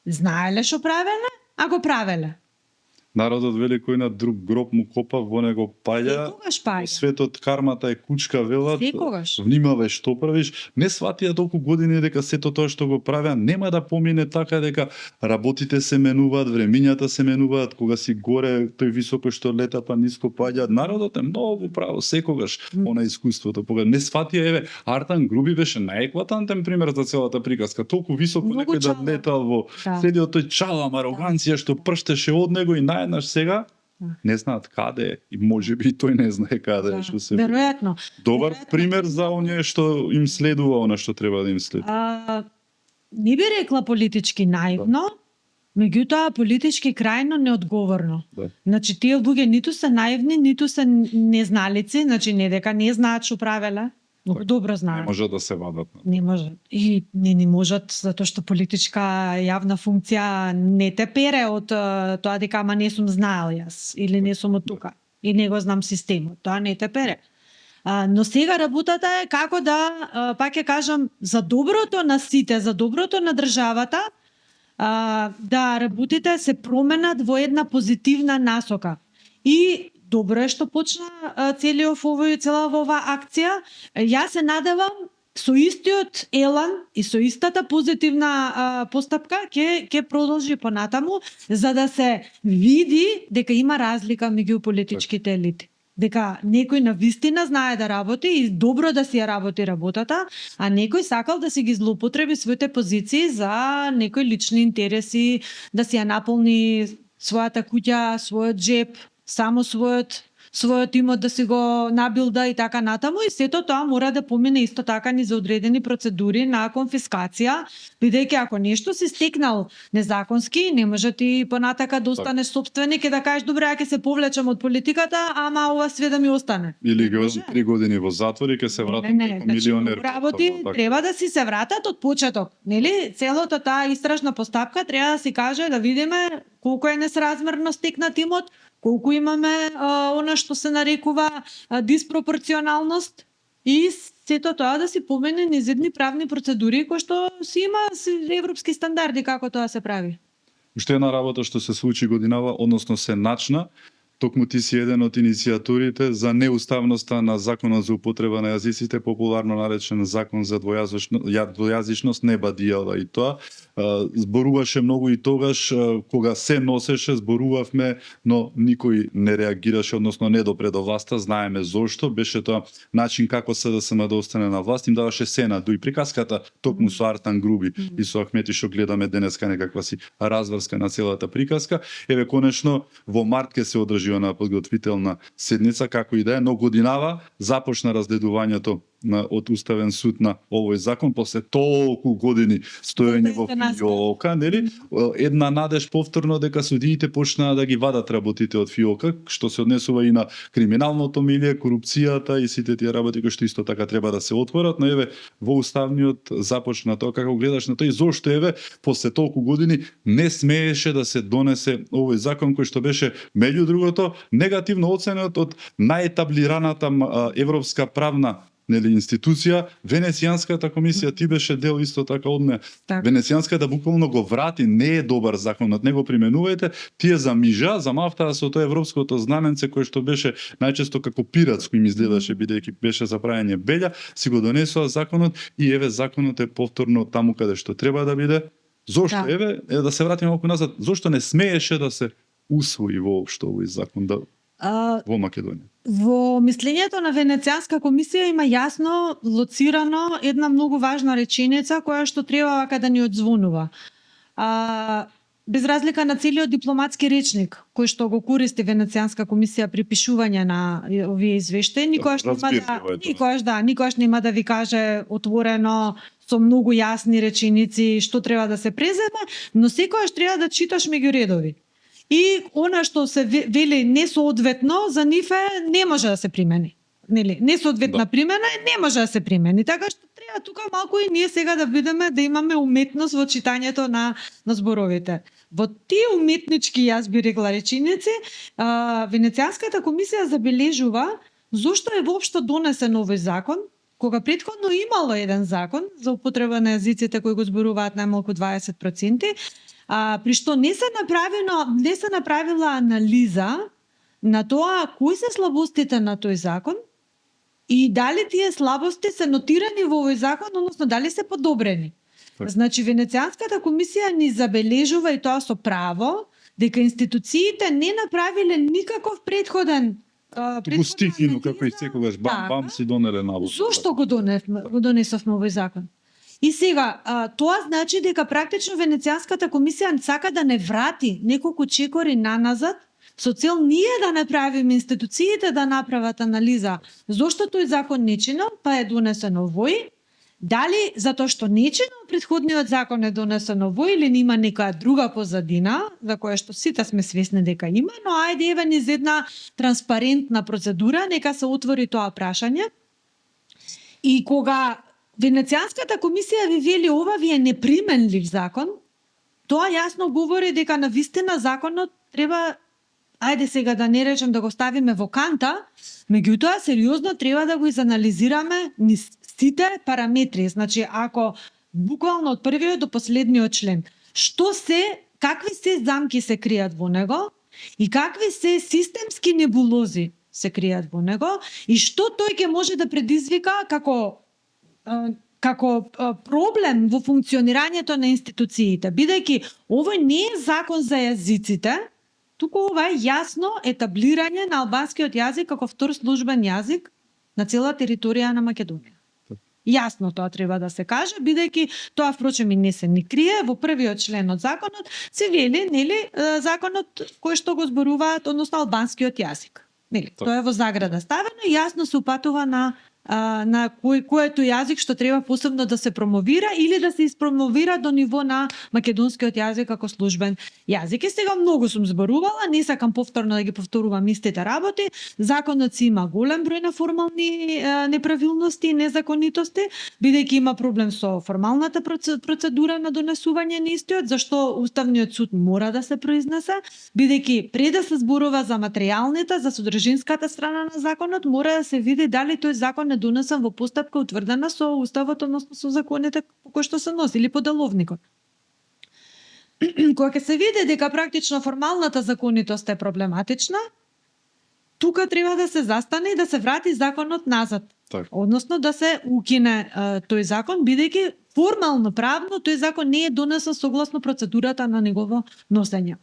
Знаеле што правеле, а го правеле. Народот вели кој на друг гроб му копа, во него паѓа. Секогаш паѓа. Светот кармата е кучка, велат. Секогаш. Внимавај што правиш. Не сватија толку години дека сето тоа што го правеа нема да помине така дека работите се менуваат, времињата се менуваат, кога си горе тој високо што лета па ниско паѓа. Народот е многу право секогаш она искуството. Кога не сватија, еве, Артан Груби беше најеклатантен пример за целата приказка. Толку високо Многу некој да чалам. летал во Да. целиот тој чалам, ароганција што прштеше од него и наеднаш сега Да. не знаат каде е и можеби и тој не знае каде е што се. Веројатно. Добар Веројатно. пример за оние што им следува она што треба да им следува. Не би рекла политички наивно, меѓутоа политички крајно неодговорно. Да. Значи тие луѓе ниту се наивни, ниту се незналици, значи не дека не знаат што правеле, многу добро Не знаат. може да се вадат. Не може. И не можат, затоа што политичка јавна функција не те пере од тоа дека ама не сум знаел јас, или не сум од тука, и не го знам системот. Тоа не те пере. Но сега работата е како да, пак ќе кажам, за доброто на сите, за доброто на државата, да работите се променат во една позитивна насока. И добро е што почна цела ова акција. Јас се надевам со истиот елан и со истата позитивна постапка ќе продолжи понатаму, за да се види дека има разлика меѓу политичките елити. Дека некој на вистина знае да работи и добро да си ја работи работата, а некој сакал да си ги злоупотреби своите позиции за некои лични интереси, да си ја наполни својата куќа, својот джеп, само својот имот да си го набилда и така натаму, и сето тоа мора да помине исто така ни за одредени процедури на конфискација, бидејќи ако нешто си стекнал незаконски, не може ти понатака да останеш собственик и да кажеш добре, ја ќе се повлечам од политиката, ама ова све да ми остане. Или ги Може. одам 3 години во затвор и ќе се вратам како милионер. Работи Така. треба да си се вратат од почеток, нели? Целата таа истражна постапка треба да си каже да видиме колку е несразмерно стекнат имот, колку имаме она што се нарекува диспропорционалност и сето тоа да си помене низ едни правни процедури кои што си има европски стандарди како тоа се прави. Уште една работа што се случи годинава, односно се начна, токму ти си еден од иницијаторите за неуставноста на законот за употреба на јазиците, популарно наречен закон за двојазичност, не бадијава, и тоа зборуваше многу и тогаш кога се носеше, зборувавме, но никој не реагираше, односно не допре до власта, знаеме зошто, беше тоа начин како СДСМ да остане на власт, им даваше сенаду и приказката токму со Артан Груби и со Ахмети што гледаме денеска некаква си разврска на целата приказка. Еве конечно во март ќе се одржи на подготвителна седница, како и да е, но годинава започна разгледувањето од Уставен суд на овој закон после толку години стоење во фиока, нели? Една надеж повторно дека судиите почнаа да ги вадат работите од фиока, што се однесува и на криминалното милие, корупцијата и сите тие работи кои што исто така треба да се отворат, но еве во Уставниот започна тоа, како гледаш на тоа и зошто еве после толку години не смееше да се донесе овој закон кој што беше меѓу другото негативно оценет од наетаблираната европска правна институција, Венецијанската комисија, ти беше дел исто така од неа. Венецијанската буквално го врати, не е добар законот, не го применувајте, тие замижа, замавтаа со тоа европското знаменце кој што беше најчесто како пиратско им изгледаше, бидејќи беше за правење белја, си го донесоа законот и еве законот е повторно таму каде што треба да биде. Зошто еве да се вратиме малку назад, зошто не смееше да се усвои воопшто овој закон во Македонија? Во мислењето на Венецијанска комисија има јасно лоцирано една многу важна реченица која што треба вака да ни одзвонува. Без разлика на целиот дипломатски речник кој што го користи Венецијанска комисија при пишување на овие извештаи, никогаш нема да ви каже отворено со многу јасни реченици што треба да се преземе, но секогаш треба да читаш меѓу редови. И она што се вели несоодветно за нив не може да се примени. Нели, несоодветна примена не може да се примени. Така што треба тука малку и ние сега да бидеме да имаме уметност во читањето на зборовите. Во тие уметнички, јас би рекла, реченици, Венецијанската комисија забележува зошто е воопшто донесен овој закон, кога претходно имало еден закон за употреба на јазиците кои го зборуваат најмалку 20%, при што не се направила анализа на тоа кои се слабостите на тој закон и дали тие слабости се нотирани во овој закон, односно дали се подобрени. Значи Венецијанската комисија ни забележува и тоа со право дека институциите не направиле никаков предходен стихино како и секогаш бам си донеле навод. Зошто го донесовме овој закон? И сега, тоа значи дека практично Венецијанската комисија сака да не врати неколку чекори наназад со цел ние да направиме институциите да направат анализа зошто тој закон не чинел, па е донесен овој. Дали затоа што не чинел претходниот закон е донесен овој или нема некоја друга позадина за која што сите сме свесни дека има, но ајде еве низ една транспарентна процедура нека се отвори тоа прашање. И кога Венецијанската комисија ви вели ова ви е неприменлив закон, тоа јасно говори дека навистина законот треба, ајде сега да не речем да го ставиме во канта, меѓутоа сериозно треба да го изанализираме низ сите параметри. Значи, ако буквално од првиот до последниот член, какви се замки се кријат во него и какви се системски небулози се кријат во него и што тој ќе може да предизвика како проблем во функционирањето на институциите, бидејќи овој не е закон за јазиците, туку ова е јасно етаблирање на албанскиот јазик како втор службен јазик на цела територија на Македонија. Јасно тоа треба да се каже, бидејќи тоа впрочем и не се ни крие, во првиот член од законот се вели, нели, законот кој што го зборуваат, односно албанскиот јазик. Нели, тоа е во заграда ставено и јасно се упатува на кој е тој јазик што треба посебно да се промовира или да се испромовира до ниво на македонскиот јазик како службен јазик. И сега многу сум зборувала, не сакам повторно да ги повторувам истите работи. Законот си има голем број на формални неправилности и незаконитости, бидејќи има проблем со формалната процедура на донесување на истиот, зашто Уставниот суд мора да се произнесе, бидејќи пред да се зборува за материјалната, за содржинската страна на законот, мора да се види дали тој закон е донесен во постапка утврдена со уставот, односно со законите по кои што се носи или по деловникот. Кога ќе се види дека практично формалната законитост е проблематична, тука треба да се застане и да се врати законот назад. Так. Односно да се укине тој закон, бидејќи формално правно тој закон не е донесен согласно процедурата на негово носење.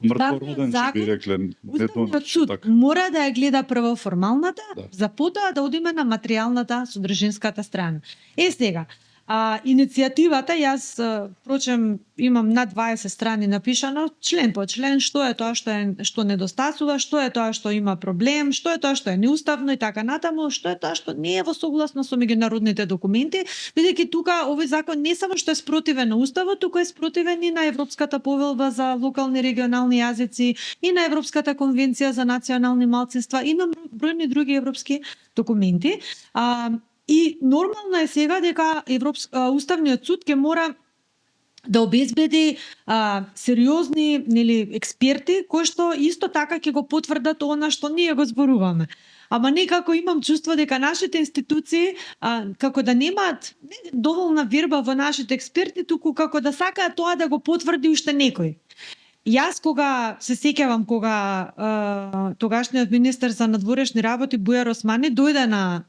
Мртвороден ќе би рекле. Уставниот суд мора да ја гледа прво формалната, за потоа да одиме на материјалната содржинската страна. Сега, иницијативата, јас впрочем имам над 20 страни напишано, член по член, што е тоа што недостасува, што е тоа што има проблем, што е тоа што е неуставно и така натаму, што е тоа што не е во согласно со меѓународните документи, бидејќи тука овој закон не само што е спротивен на уставот, туку е спротивен и на Европската повелба за локални и регионални јазици и на Европската конвенција за национални малцинства и на бројни други европски документи. И нормално е сега дека Уставниот суд ќе мора да обезбеди сериозни, нели, експерти кои што исто така ќе го потврдат она што ние го зборуваме. Ама некако имам чувство дека нашите институции како да немаат доволна верба во нашите експерти, туку како да сакаат тоа да го потврди уште некој. Јас кога се сеќавам кога тогашниот министер за надворешни работи Бујар Османи дојде на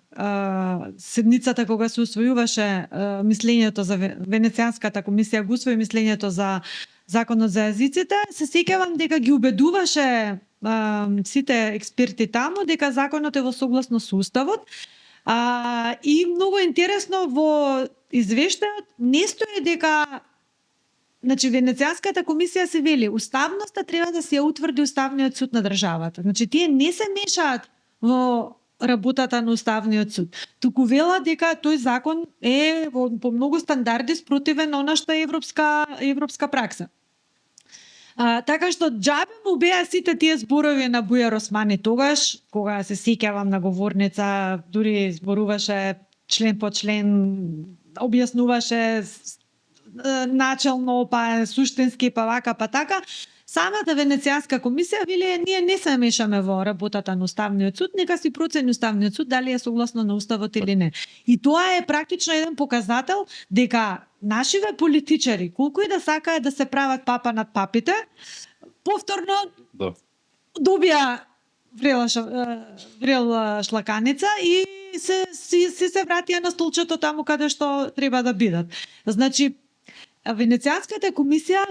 седницата кога се усвојуваше мислењето за Венецијанската комисија, го усвои мислењето за законот за јазиците, се сеќавам дека ги убедуваше сите експерти таму дека законот е во согласно со уставот. И многу интересно во извештајот не стои дека Значи, Венецијанската комисија се вели, уставноста треба да се ја утврди Уставниот суд на државата. Значи, тие не се мешаат во работата на Уставниот суд. Туку велат дека тој закон е по многу стандарди спротивен на она што е европска пракса. Така што џабе му беа сите тие зборови на Бујар Османи тогаш, кога се сеќавам на говорница, дури зборуваше член по член, објаснуваше начелно, па суштински, па вака, па така. Самата Венецијанска комисија вели ние не се мешаме во работата на Уставниот суд, нека си процени Уставниот суд дали е согласно на уставот или не. И тоа е практично еден показател дека нашиве политичари, колку и да сакаат да се прават папа над папите, повторно добија врел шлаканица и се вратија на столчето таму каде што треба да бидат. Значи, Венецијанската комисија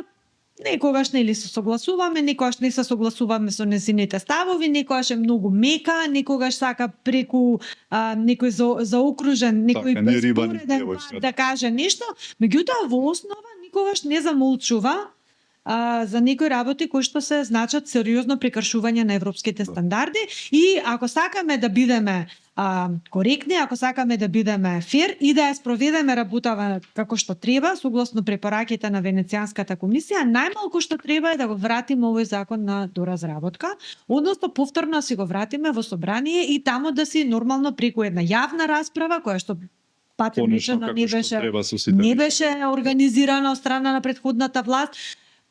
некогаш нели се согласуваме, некогаш не се согласуваме со незините ставови, некогаш е многу мека, некогаш сака преку некој заокружен, некој безпореден да каже нешто, меѓутоа во основа никогаш не замолчува за некои работи кои што се значат сериозно прекршување на европските стандарди и ако сакаме да бидеме коректни, ако сакаме да бидеме фер и да ја спроведеме работава како што треба, согласно препораките на Венецијанската комисија, најмалку што треба е да го вратиме овој закон на доразработка, односно повторно си го вратиме во собрание и таму да си нормално преку една јавна расправа која што не беше организирана од страна на претходната власт,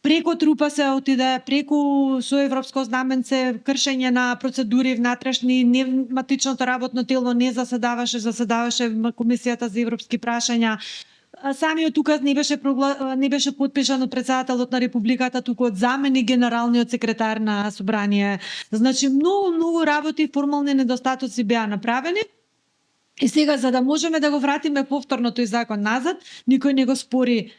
преку трупа се отиде, преку со европско знаменце, кршење на процедури внатрешни, матичното работно тело не заседаваше комисијата за европски прашања. Самиот указ не беше потпишан од претседателот на републиката, туку од заменик генералниот секретар на собрание. Значи многу работи, формални недостатоци беа направени. И сега за да можеме да го вратиме повторно тој закон назад, никој не го спори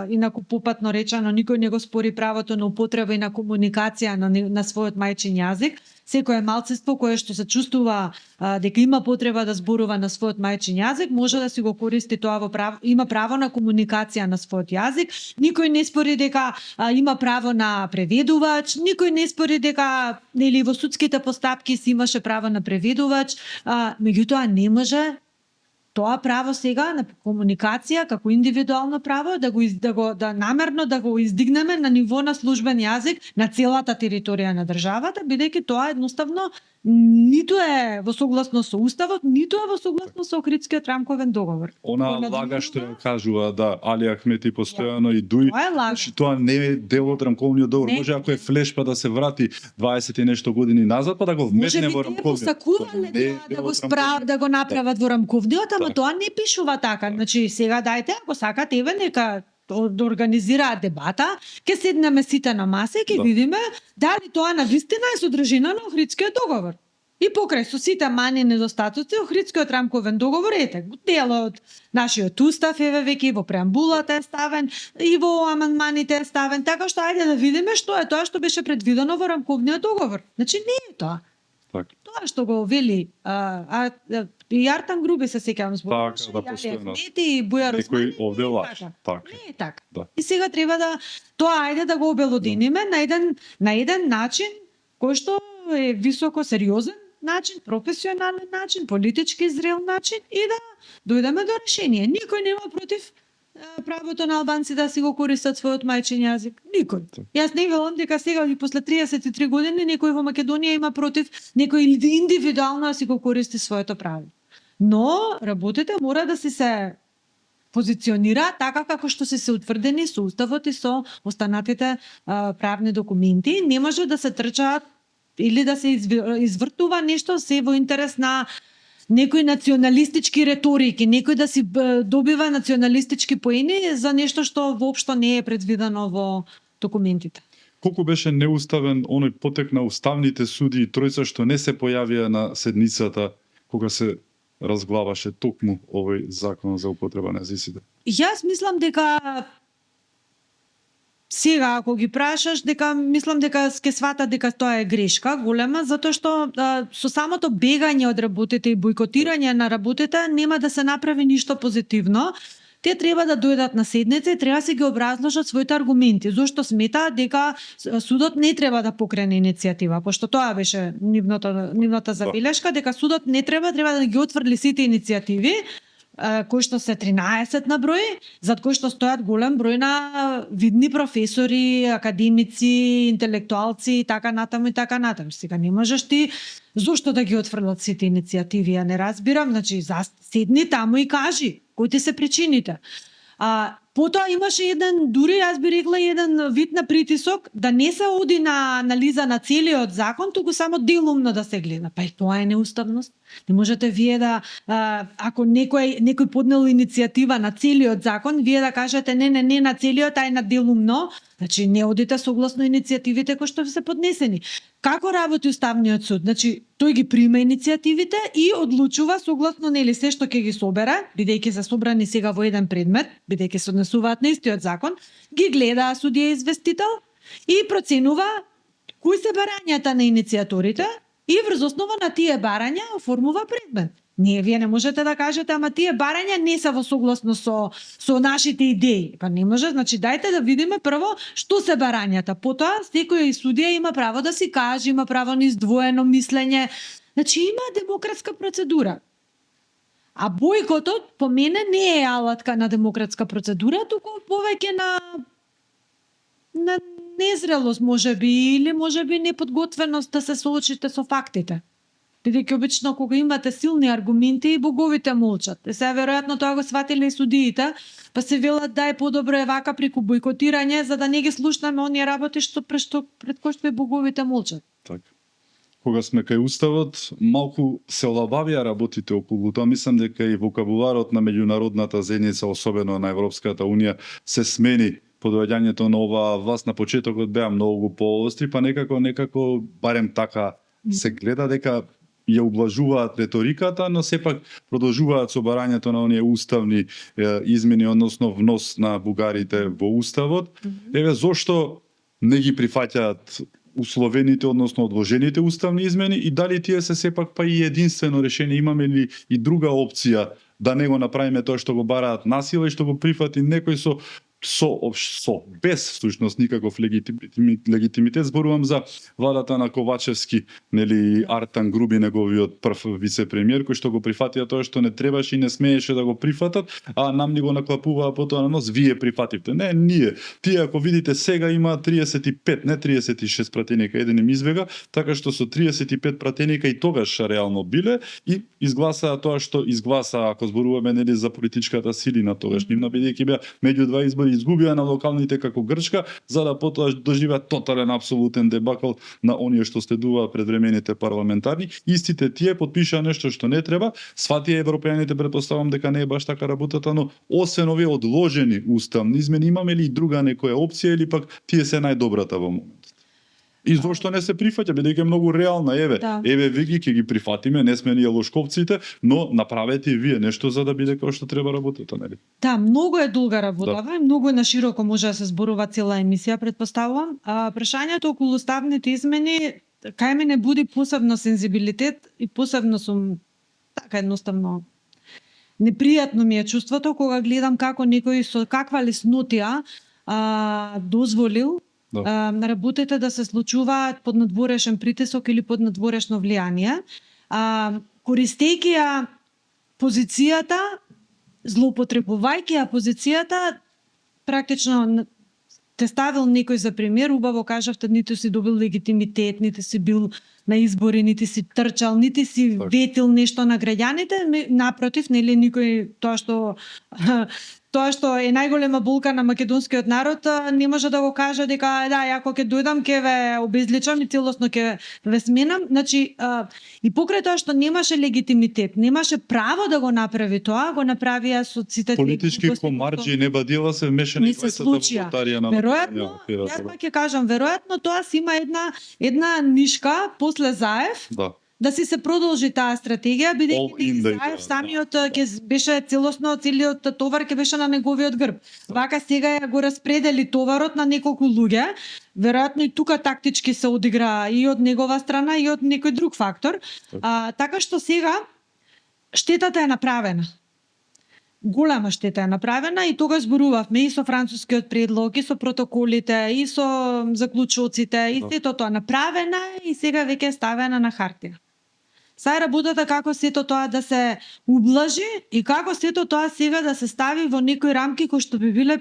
инаку попатно речено, никој не го спори правото на употреба и на комуникација на својот мајчин јазик. Секое малцинство кое што се чувствува дека има потреба да зборува на својот мајчин јазик, може да си го користи тоа во право, има право на комуникација на својот јазик. Никој не спори дека има право на преведувач, никој не спори дека нели во судските постапки си имаше право на преведувач, меѓутоа не може тоа право сега на комуникација како индивидуално право да намерно да го издигнеме на ниво на службен јазик на целата територија на државата, бидејќи тоа едноставно ниту е во согласно со уставот, ниту е во согласно со Охридскиот рамковен договор. Она лага што ја кажува Али Ахмети постојано и Дуј, тоа не е дел од рамковниот договор. Може ако е флеш па да се врати 20 и нешто години назад па да го вметне во рамковниот. Да го направат во рамковниот, ама тоа не пишува така. Значи сега дајте, ако сакате, нека да организираат дебата, ќе седнеме сите на маса и ќе видиме дали тоа навистина е содржина на Охридскиот договор. И покрај со сите мани недостатоци, Охридскиот рамков договор дел од нашиот устав е веќе во преамбулата е ставен и во амандманите е ставен, така што ајде да видиме што е тоа што беше предвидено во рамковниот договор. Значи не е тоа. Тоа што го вели и Артан Груби се сеќавам зборуваше, и Бујар Османи, не е така. И сега треба тоа ајде да го обелодениме на еден начин кој што е високо сериозен начин, професионален начин, политички зрел начин и да дојдеме до решение. Никој нема против правото на албанци да си го користат својот мајчин јазик. Никој. Јас не велам дека сега и после 33 години некој во Македонија има против некој индивидуално да си го користи своето право. Но работите мора да се позиционира така како што се утврдени со уставот и со останатите правни документи. Не може да се трчаат или да се извртува нешто се во интерес на некои националистички реторики, некој да си добива националистички поени за нешто што воопшто не е предвидено во документите. Колку беше неуставен оној потек на уставните суди и тројца што не се појавија на седницата кога се разглаваше токму овој закон за употреба на езиците? Јас мислам дека Сега, ако ги прашаш, дека мислам дека ќе сватат дека тоа е грешка голема, затоа што со самото бегање од работите и бойкотирање на работите нема да се направи ништо позитивно. Те треба да дојдат на седница и треба да се ги образложат своите аргументи. Зошто сметаат дека судот не треба да покрене иницијатива, пошто тоа беше нивната забелешка, дека судот не треба да ги отфрли сите иницијативи, кои што се 13 на број, зад кои што стојат голем број на видни професори, академици, интелектуалци и така натаму и така натаму. Сега не можеш ти зошто да ги отфрлат сите иницијативи, ја не разбирам, значи седни таму и кажи кои ти се причините. Потоа имаше еден, дури јас би рекла еден вид на притисок да не се оди на анализа на целиот закон, туку само делумно да се гледа. Па и тоа е неуставност. Не можете вие да, ако некој поднел иницијатива на целиот закон, вие да кажете не на целиот, ај на делумно, значи не одите согласно иницијативите кои што се поднесени. Како работи Уставниот суд? Значи, тој ги прима иницијативите и одлучува согласно нели се што ќе ги собере, бидејќи се собрани сега во еден предмет, бидејќи се однесуваат на истиот закон, ги гледа судија известител и проценува кои се барањата на иницијаторите и врз основа на тие барања оформува предмет. Вие не можете да кажете, ама тие барања не се во согласно со нашите идеи. Па не може, значи дајте да видиме прво што се барањата. Потоа секој судија има право да си каже, има право на издвоено мислење. Значи има демократска процедура. А бојкотот по мене не е алатка на демократска процедура, туку повеќе на незрелост можеби или можеби неподготвеност да се соочите со фактите. Бидејќи обично кога имате силни аргументи и боговите молчат. Сега веројатно тоа го сватиле и судиите, па се велат да е подобро е вака преку бојкотирање за да не ги слушнаме оние работи што пред кои што и боговите молчат. Така. Кога сме кај уставот, малку се олабавија работите околу тоа. Мислам дека и вокабуларот на меѓународната заедница, особено на Европската унија, се смени по доаѓањето на оваа власт. На почетокот беа многу поостри, па некако барем така се гледа дека ја ублажуваат реториката, но сепак продолжуваат со барањето на оние уставни измени, односно внос на бугарите во уставот. Еве зошто не ги прифаќаат условените, односно одложените уставни измени и дали тие се сепак па и единствено решение, имаме ли и друга опција да не го направиме тоа што го бараат насила и што го прифати некој со без всушност никаков легитимитет. Зборувам за владата на Ковачевски, нели Артан Груби, неговиот прв вице-премиер, кој што го прифатија тоа што не требаше и не смееше да го прифатат, а нам ни го наклапуваа потоа на нос, вие прифативте. Не, ние. Тие ако видите сега има 35, не 36 пратеника, еден им избега, така што со 35 пратеника и тогаш реално биле и изгласаа тоа што изгласаа, ако зборуваме нели за политичката силина тогаш нивна, бидејќи беа меѓу два избори изгубија на локалните како Грчка, за да потоа доживеат тотален апсолутен дебакл на оние што следуваат предвремените парламентарни. Истите тие потпишаа нешто што не треба, сватија европејаните, претпоставам дека не е баш така работата, но освен овие одложени уставни измени, имаме ли и друга некоја опција или пак тие се најдобрата во моментот? И зошто не се прифаќа, бидејќи е многу реална, еве вие ќе ги прифатиме, не сме ние лошковците, но направете и вие нешто за да биде како што треба работата, нели? Да, многу е долга работава и многу е нашироко може да се зборува цела емисија, претпоставувам. Прашањето околу уставните измени кај мене буди посебно сензибилитет и посебно сум така едноставно непријатно ми е чувството кога гледам како некој со каква леснотија дозволил на работите да се случуваат под надворешен притисок или под надворешно влијание, користејќи ја позицијата, злоупотребувајќи ја позицијата, практично те ставил некој за премиер, убаво кажавте, ниту си добил легитимитет, ниту си бил на избори, нити си трчал, нити си ветил нешто на граѓаните, напротив, нели никој тоа што е најголема болка на македонскиот народ, не може да го каже дека да, ја кога ќе дојдам ќе ве обезличам и целосно ќе ве сменам. Значи, и покрај тоа што немаше легитимитет, немаше право да го направи тоа, го направија со сите политички комарџи не бадила се вмешани во волонтарија на веројатно, јас пак ќе кажам, веројатно тоа си има една нишка после Заев. Да. да си се продолжи таа стратегија, All бидејќи in да Заев иде, самиот ќе беше целиот товар ќе беше на неговиот грб. Вака сега ја го распредели товарот на неколку луѓе, веројатно и тука тактички се одигра и од негова страна и од некој друг фактор. Така што сега штетата е направена. Голема штета е направена и тогаш зборувавме и со францускиот предлог, и со протоколите, и со заклучоците, и сето тоа направена е и сега веќе е ставена на хартија. Сега е работата како сето тоа да се ублажи и како сето тоа сега да се стави во некои рамки кои што би биле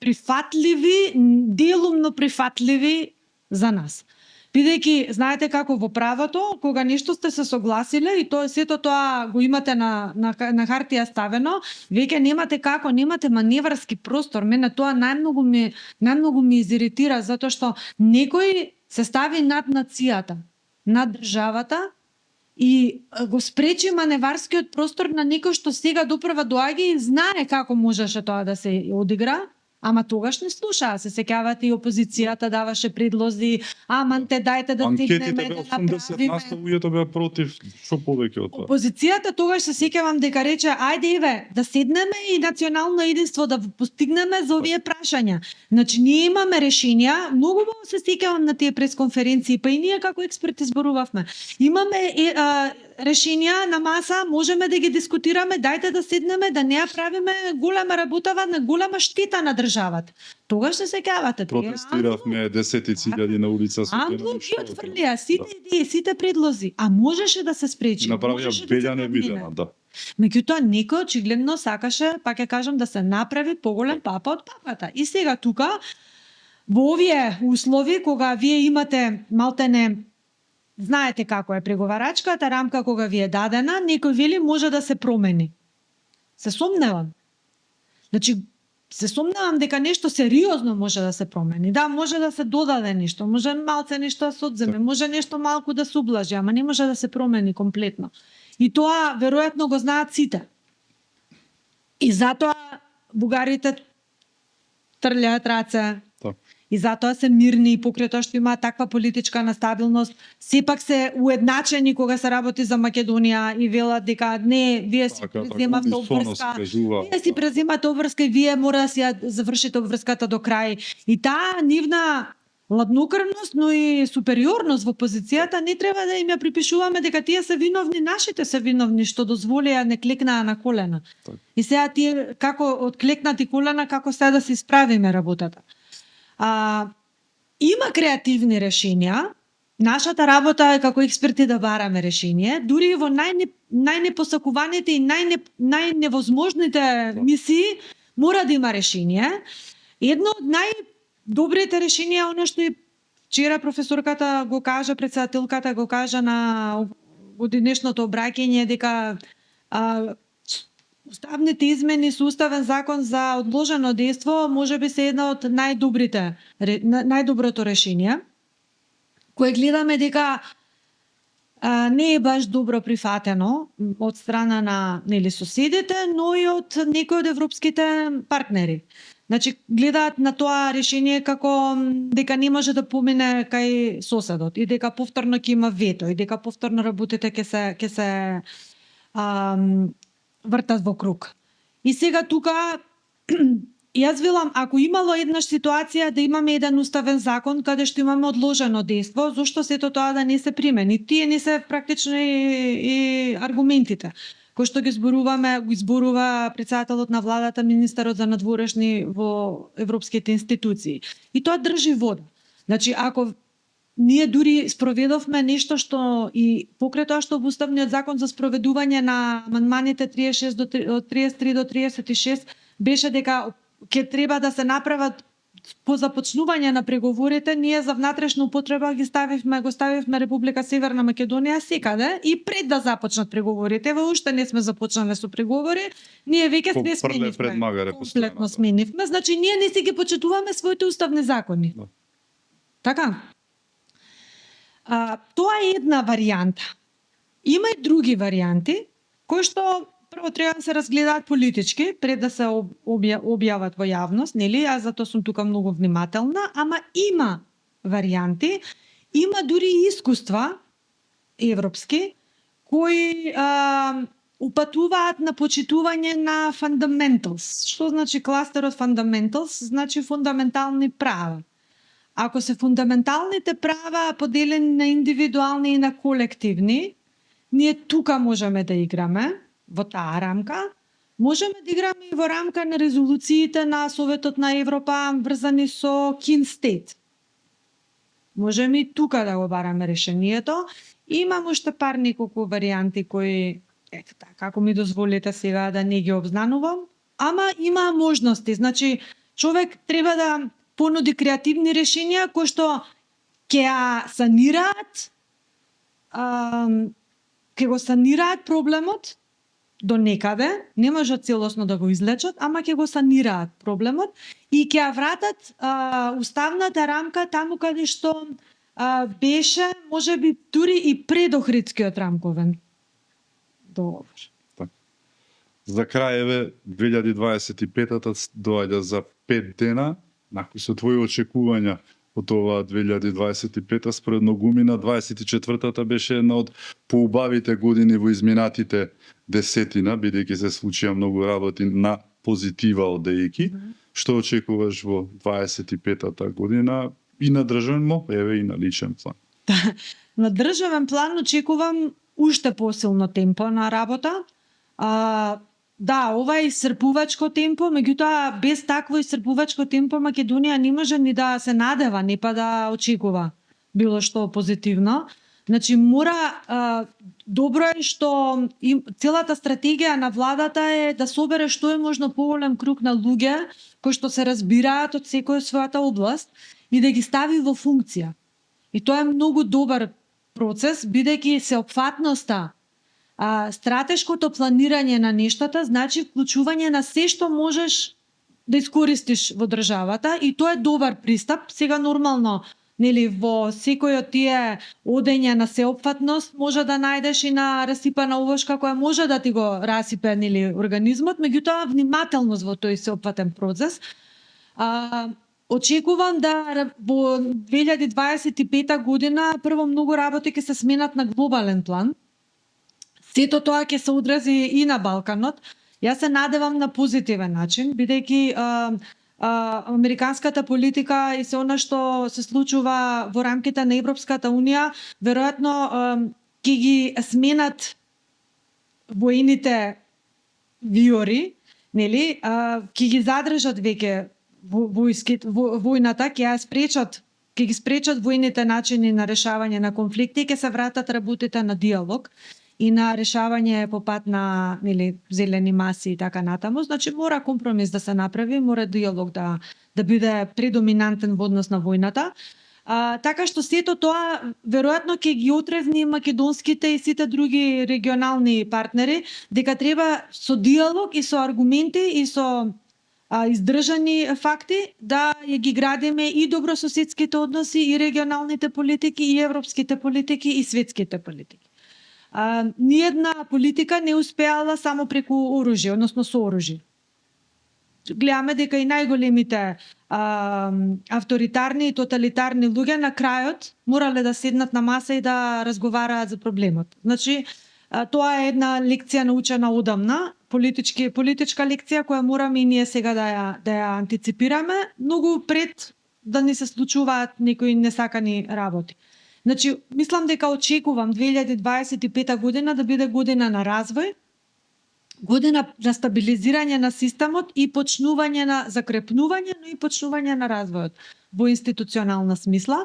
прифатливи, делумно прифатливи за нас. Бидејќи знаете како во правото, кога нешто сте се согласиле и тоа сето тоа го имате на хартија ставено, веќе немате како, немате маневарски простор. Мене тоа најмногу ми изиритира затоа што некој се стави над нацијата, над државата и го спречи маневарскиот простор на некој што сега допрва доаѓа и знае како можеше тоа да се одигра. Ама тогаш не слушаа, се сеќавате и опозицијата даваше предлози, аманте дајте да Анкетите стигнеме беа да 80 направиме. наста луѓето беа против, што повеќе од тоа. Опозицијата тогаш се сеќавам дека рече ајде еве да седнеме и национално единство да постигнеме за овие прашања. Значи ние имаме решенија, многу убаво се сеќавам на тие пресконференции, па и ние како експерти зборувавме. Имаме решенија на маса, можеме да ги дискутираме, дајте да седнеме, да не ја правиме голема работава на голема штета на државата. Тогаш се сеќавате. Протестиравме десетици илјади на улица со Амблок ги отфрлија сите идеи, сите предлози, а можеше да се спречи. Направија Белјане Милена, да. Меѓутоа некој очигледно сакаше, пак ја кажам, да се направи поголем папа од папата. И сега тука во овие услови кога вие имате малтене знаете како е преговарачката рамка кога ви е дадена, некој вели може да се промени. Се сомневам. Значи се сомневам дека нешто сериозно може да се промени. Да, може да се додаде нешто, може малце нешто да се одземе, може нешто малку да се ублажи, ама не може да се промени комплетно. И тоа веројатно го знаат сите. И затоа бугарите трљаат раце. Да. И затоа се мирни и покрај тоа што имаат таква политичка настабилност, сепак се уедначени кога се работи за Македонија и велат дека не, вие си преземавте обврска, вие си преземате обврска и вие мора да си ја завршите обврската до крај. И таа нивна ладнокрвност, но и супериорност во позицијата не треба да им ја припишуваме дека тие се виновни, нашите се виновни што дозволија не клекнаа на колена. Так. И сега тие како од клекнати колена како сега да се исправиме работата. Има креативни решенија. Нашата работа е како експерти да бараме решение, дури и во најнепосакуваните и најневозможните мисии мора да има решение. Едно од најдобрите решенија е она што и вчера професорката го кажа, претседателката го кажа на годинешното обраќање дека уставните измени со уставен закон за одложено дејство можеби се една од најдоброто решение, кое гледаме дека не е баш добро прифатено од страна на соседите, но и од некои од европските партнери. Значи гледаат на тоа решение како дека не може да помине кај соседот и дека повторно ќе има вето и дека повторно работите ќе се вртат во круг. И сега тука јас велам, ако имало еднаш ситуација да имаме еден уставен закон каде што имаме одложено дејство, зошто сето тоа да не се примени? Тие не се практично и аргументите кои што ги зборува претседателот на владата, министерот за надворешни во европските институции. И тоа држи вода. Значи, ако ние дури спроведовме нешто што и покрај тоа што во уставниот закон за спроведување на амандманите 33 до 36 беше дека ќе треба да се направат по започнување на преговорите, ние за внатрешна употреба го ставивме Република Северна Македонија секаде и пред да започнат преговорите, во уште не сме започнале со преговори, ние веќе се сменивме. Комплетно сменивме, значи ние не си ги почитуваме своите уставни закони. Да. Така? Тоа е една варијанта. Има и други варијанти кои што прво треба да се разгледаат политички пред да се објават во јавност, нели? Аз затоа сум тука многу внимателна, ама има варијанти, има дури и искуства европски, кои упатуваат на почитување на fundamentals. Што значи кластер од fundamentals? Значи фундаментални права. Ако се фундаменталните права поделени на индивидуални и на колективни, ние тука можеме да играме во таа рамка. Можеме да играме и во рамка на резолуциите на Советот на Европа врзани со kin state. Можеме и тука да го бараме решението. Имам уште пар неколку варијанти кои, ето така, ако ми дозволите сега да не ги обзнанувам, ама има можности. Значи, човек треба да понуди креативни решенија кои што ќе ја санираат, ќе го санираат проблемот до некаде, не можат целосно да го излечат, ама ќе го санираат проблемот и ќе ја вратат уставната рамка таму каде што беше, можеби дури и пред Охридскиот рамковен договор. За крај 2025-та доаѓа за 5 дена. Кои се твои очекувања од ова 2025-та според многумина? 24-та беше една од поубавите години во изминатите десетина, бидејќи се случија многу работи на позитива од дејки. Што очекуваш во 25-та година и на државен, еве и на личен план? На државен план очекувам уште посилно темпо на работа. Да, ова е исцрпувачко темпо, меѓутоа без такво исцрпувачко темпо Македонија не може ни да се надева, не па да очекува било што позитивно. Значи мора добро е што целата стратегија на владата е да собере што е можно поголем круг на луѓе кои што се разбираат од секоја својата област и да ги стави во функција. И тоа е многу добар процес, бидејќи сеопфатноста, стратешкото планирање на нештата значи вклучување на се што можеш да искористиш во државата и тоа е добар пристап. Сега нормално, нели, во секој од тие одења на сеопфатност може да најдеш и на расипана овошка која може да ти го расипе, нели, организмот, меѓутоа внимателност во тој сеопфатен процес. Очекувам да во 2025 година прво многу работи ќе се сменат на глобален план. Сето тоа ќе се одрази и на Балканот. Јас се надевам на позитивен начин, бидејќи американската политика и се она што се случува во рамките на Европската унија, веројатно ќе ги сменат воените виори, нели, ќе ги задржат веќе војната, ќе ги спречат војните начини на решавање на конфликти и ќе се вратат работите на диалог и на решавање по пат на, нели, зелени маси и така натаму. Значи мора компромис да се направи, мора диалог да биде предоминантен во однос на војната. Така што сето тоа веројатно ќе ги отревни македонските и сите други регионални партнери дека треба со диалог и со аргументи и со издржани факти да ги градиме и добрососедските односи и регионалните политики и европските политики и светските политики. Ниедна политика не успеала само преку оружје, односно со оружје. Гледаме дека и најголемите авторитарни и тоталитарни луѓе на крајот морале да седнат на маса и да разговараат за проблемот. Значи, тоа е една лекција научена одамна, политичка лекција која мораме и ние сега да ја антиципираме, многу пред да ни се случуваат некои несакани работи. Значи, мислам дека очекувам 2025 година да биде година на развој, година на стабилизирање на системот и почнување на закрепнување, но и почнување на развојот во институционална смисла.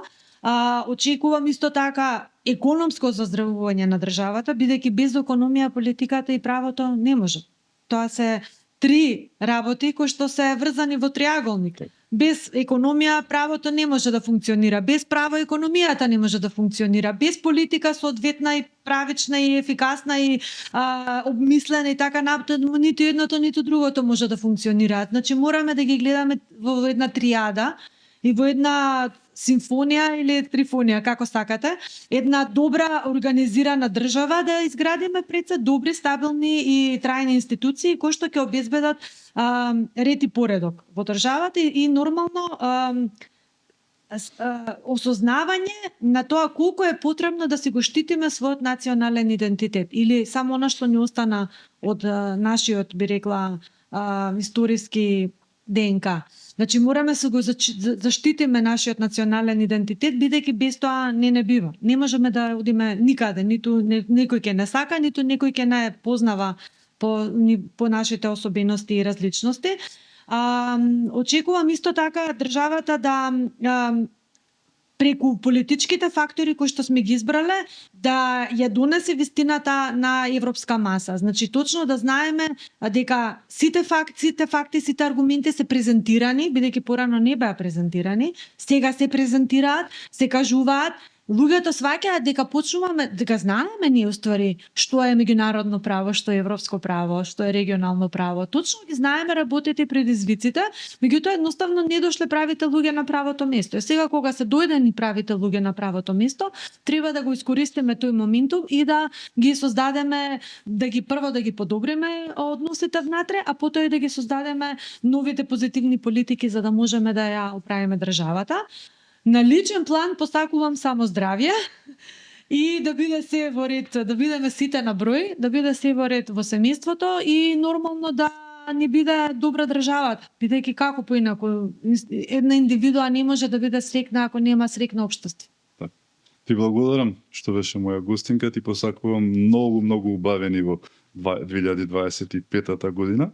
Очекувам исто така економско заздравување на државата, бидејќи без економија, политиката и правото не може. Тоа се три работи кои што се врзани во триаголник. Без економија правото не може да функционира, без право економијата не може да функционира, без политика соодветна и правична и ефикасна и обмислена и така натаму, ниту едното ниту другото може да функционираат. Значи мораме да ги гледаме во една триада и во една симфонија или трифонија, како сакате, една добра организирана држава да изградиме пред се добри, стабилни и трајни институции кои што ќе обезбедат ред и поредок во државата и нормално осознавање на тоа колку е потребно да си го штитиме својот национален идентитет или само она што ни остана од нашиот, би рекла, историски ДНК. Значи мораме се го заштитиме нашиот национален идентитет, бидејќи без тоа не бива. Не можеме да одиме никаде, ниту некој ќе не сака, ниту некој ќе не познава по нашите особености и различности. Очекувам исто така државата да преку политичките фактори кои што сме ги избрале, да ја донесе вистината на европска маса. Значи точно да знаеме дека сите факти, сите аргументи се презентирани, бидејќи порано не беа презентирани, сега се презентираат, се кажуваат. Луѓето сваќаат дека почнуваме, дека знаеме ние уствари што е меѓународно право, што е европско право, што е регионално право. Точно ги знаеме работите и предизвиците, меѓутоа едноставно не дошле правите луѓе на правото место. И сега кога се дојдени правите луѓе на правото место, треба да го искористиме тој моментум и да ги создадеме, прво да ги подобриме односите внатре, а потоа и да ги создадеме новите позитивни политики за да можеме да ја оправиме државата. На личен план посакувам само здравје и да биде се во ред, да бидеме сите на број, да биде се во ред во семејството и нормално да ни биде добра државата, бидејќи како поинаку една индивидуа не може да биде среќна ако нема среќно општество. Ти благодарам што беше моја гостинка, ти посакувам многу убавени во 2025 година.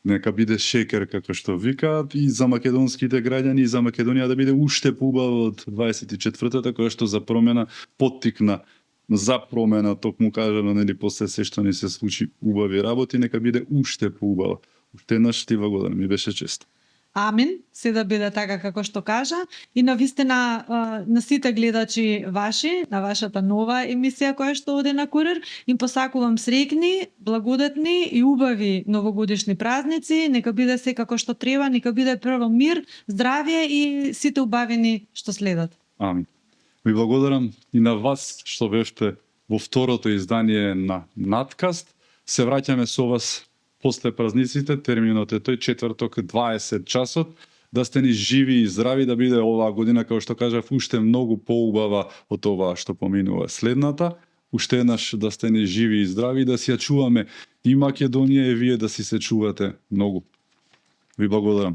Нека биде шекер, како што викаат, и за македонските граѓани, и за Македонија да биде уште поубава од 24-та, која што за промена поттикна за промена, токму кажано, нели, после се што ни се случи убави работи, нека биде уште поубава. Уште еднаш ти благодарам, ми беше чест. Амин, се да биде така како што кажа и навистина на сите гледачи ваши, на вашата нова емисија која што оди на Курир, им посакувам среќни, благодетни и убави новогодишни празници, нека биде се како што треба, нека биде прво мир, здравје и сите убавини што следат. Амин. Ви благодарам и на вас што бевте во второто издание на Надкаст. Се враќаме со вас после празниците, терминот е тој четврток 20 часот, да сте ни живи и здрави, да биде оваа година, како што кажав, уште многу поубава од ова што поминува следната. Уште еднаш да сте ни живи и здрави, да си ја чуваме и Македонија и вие да си се чувате многу. Ви благодарам.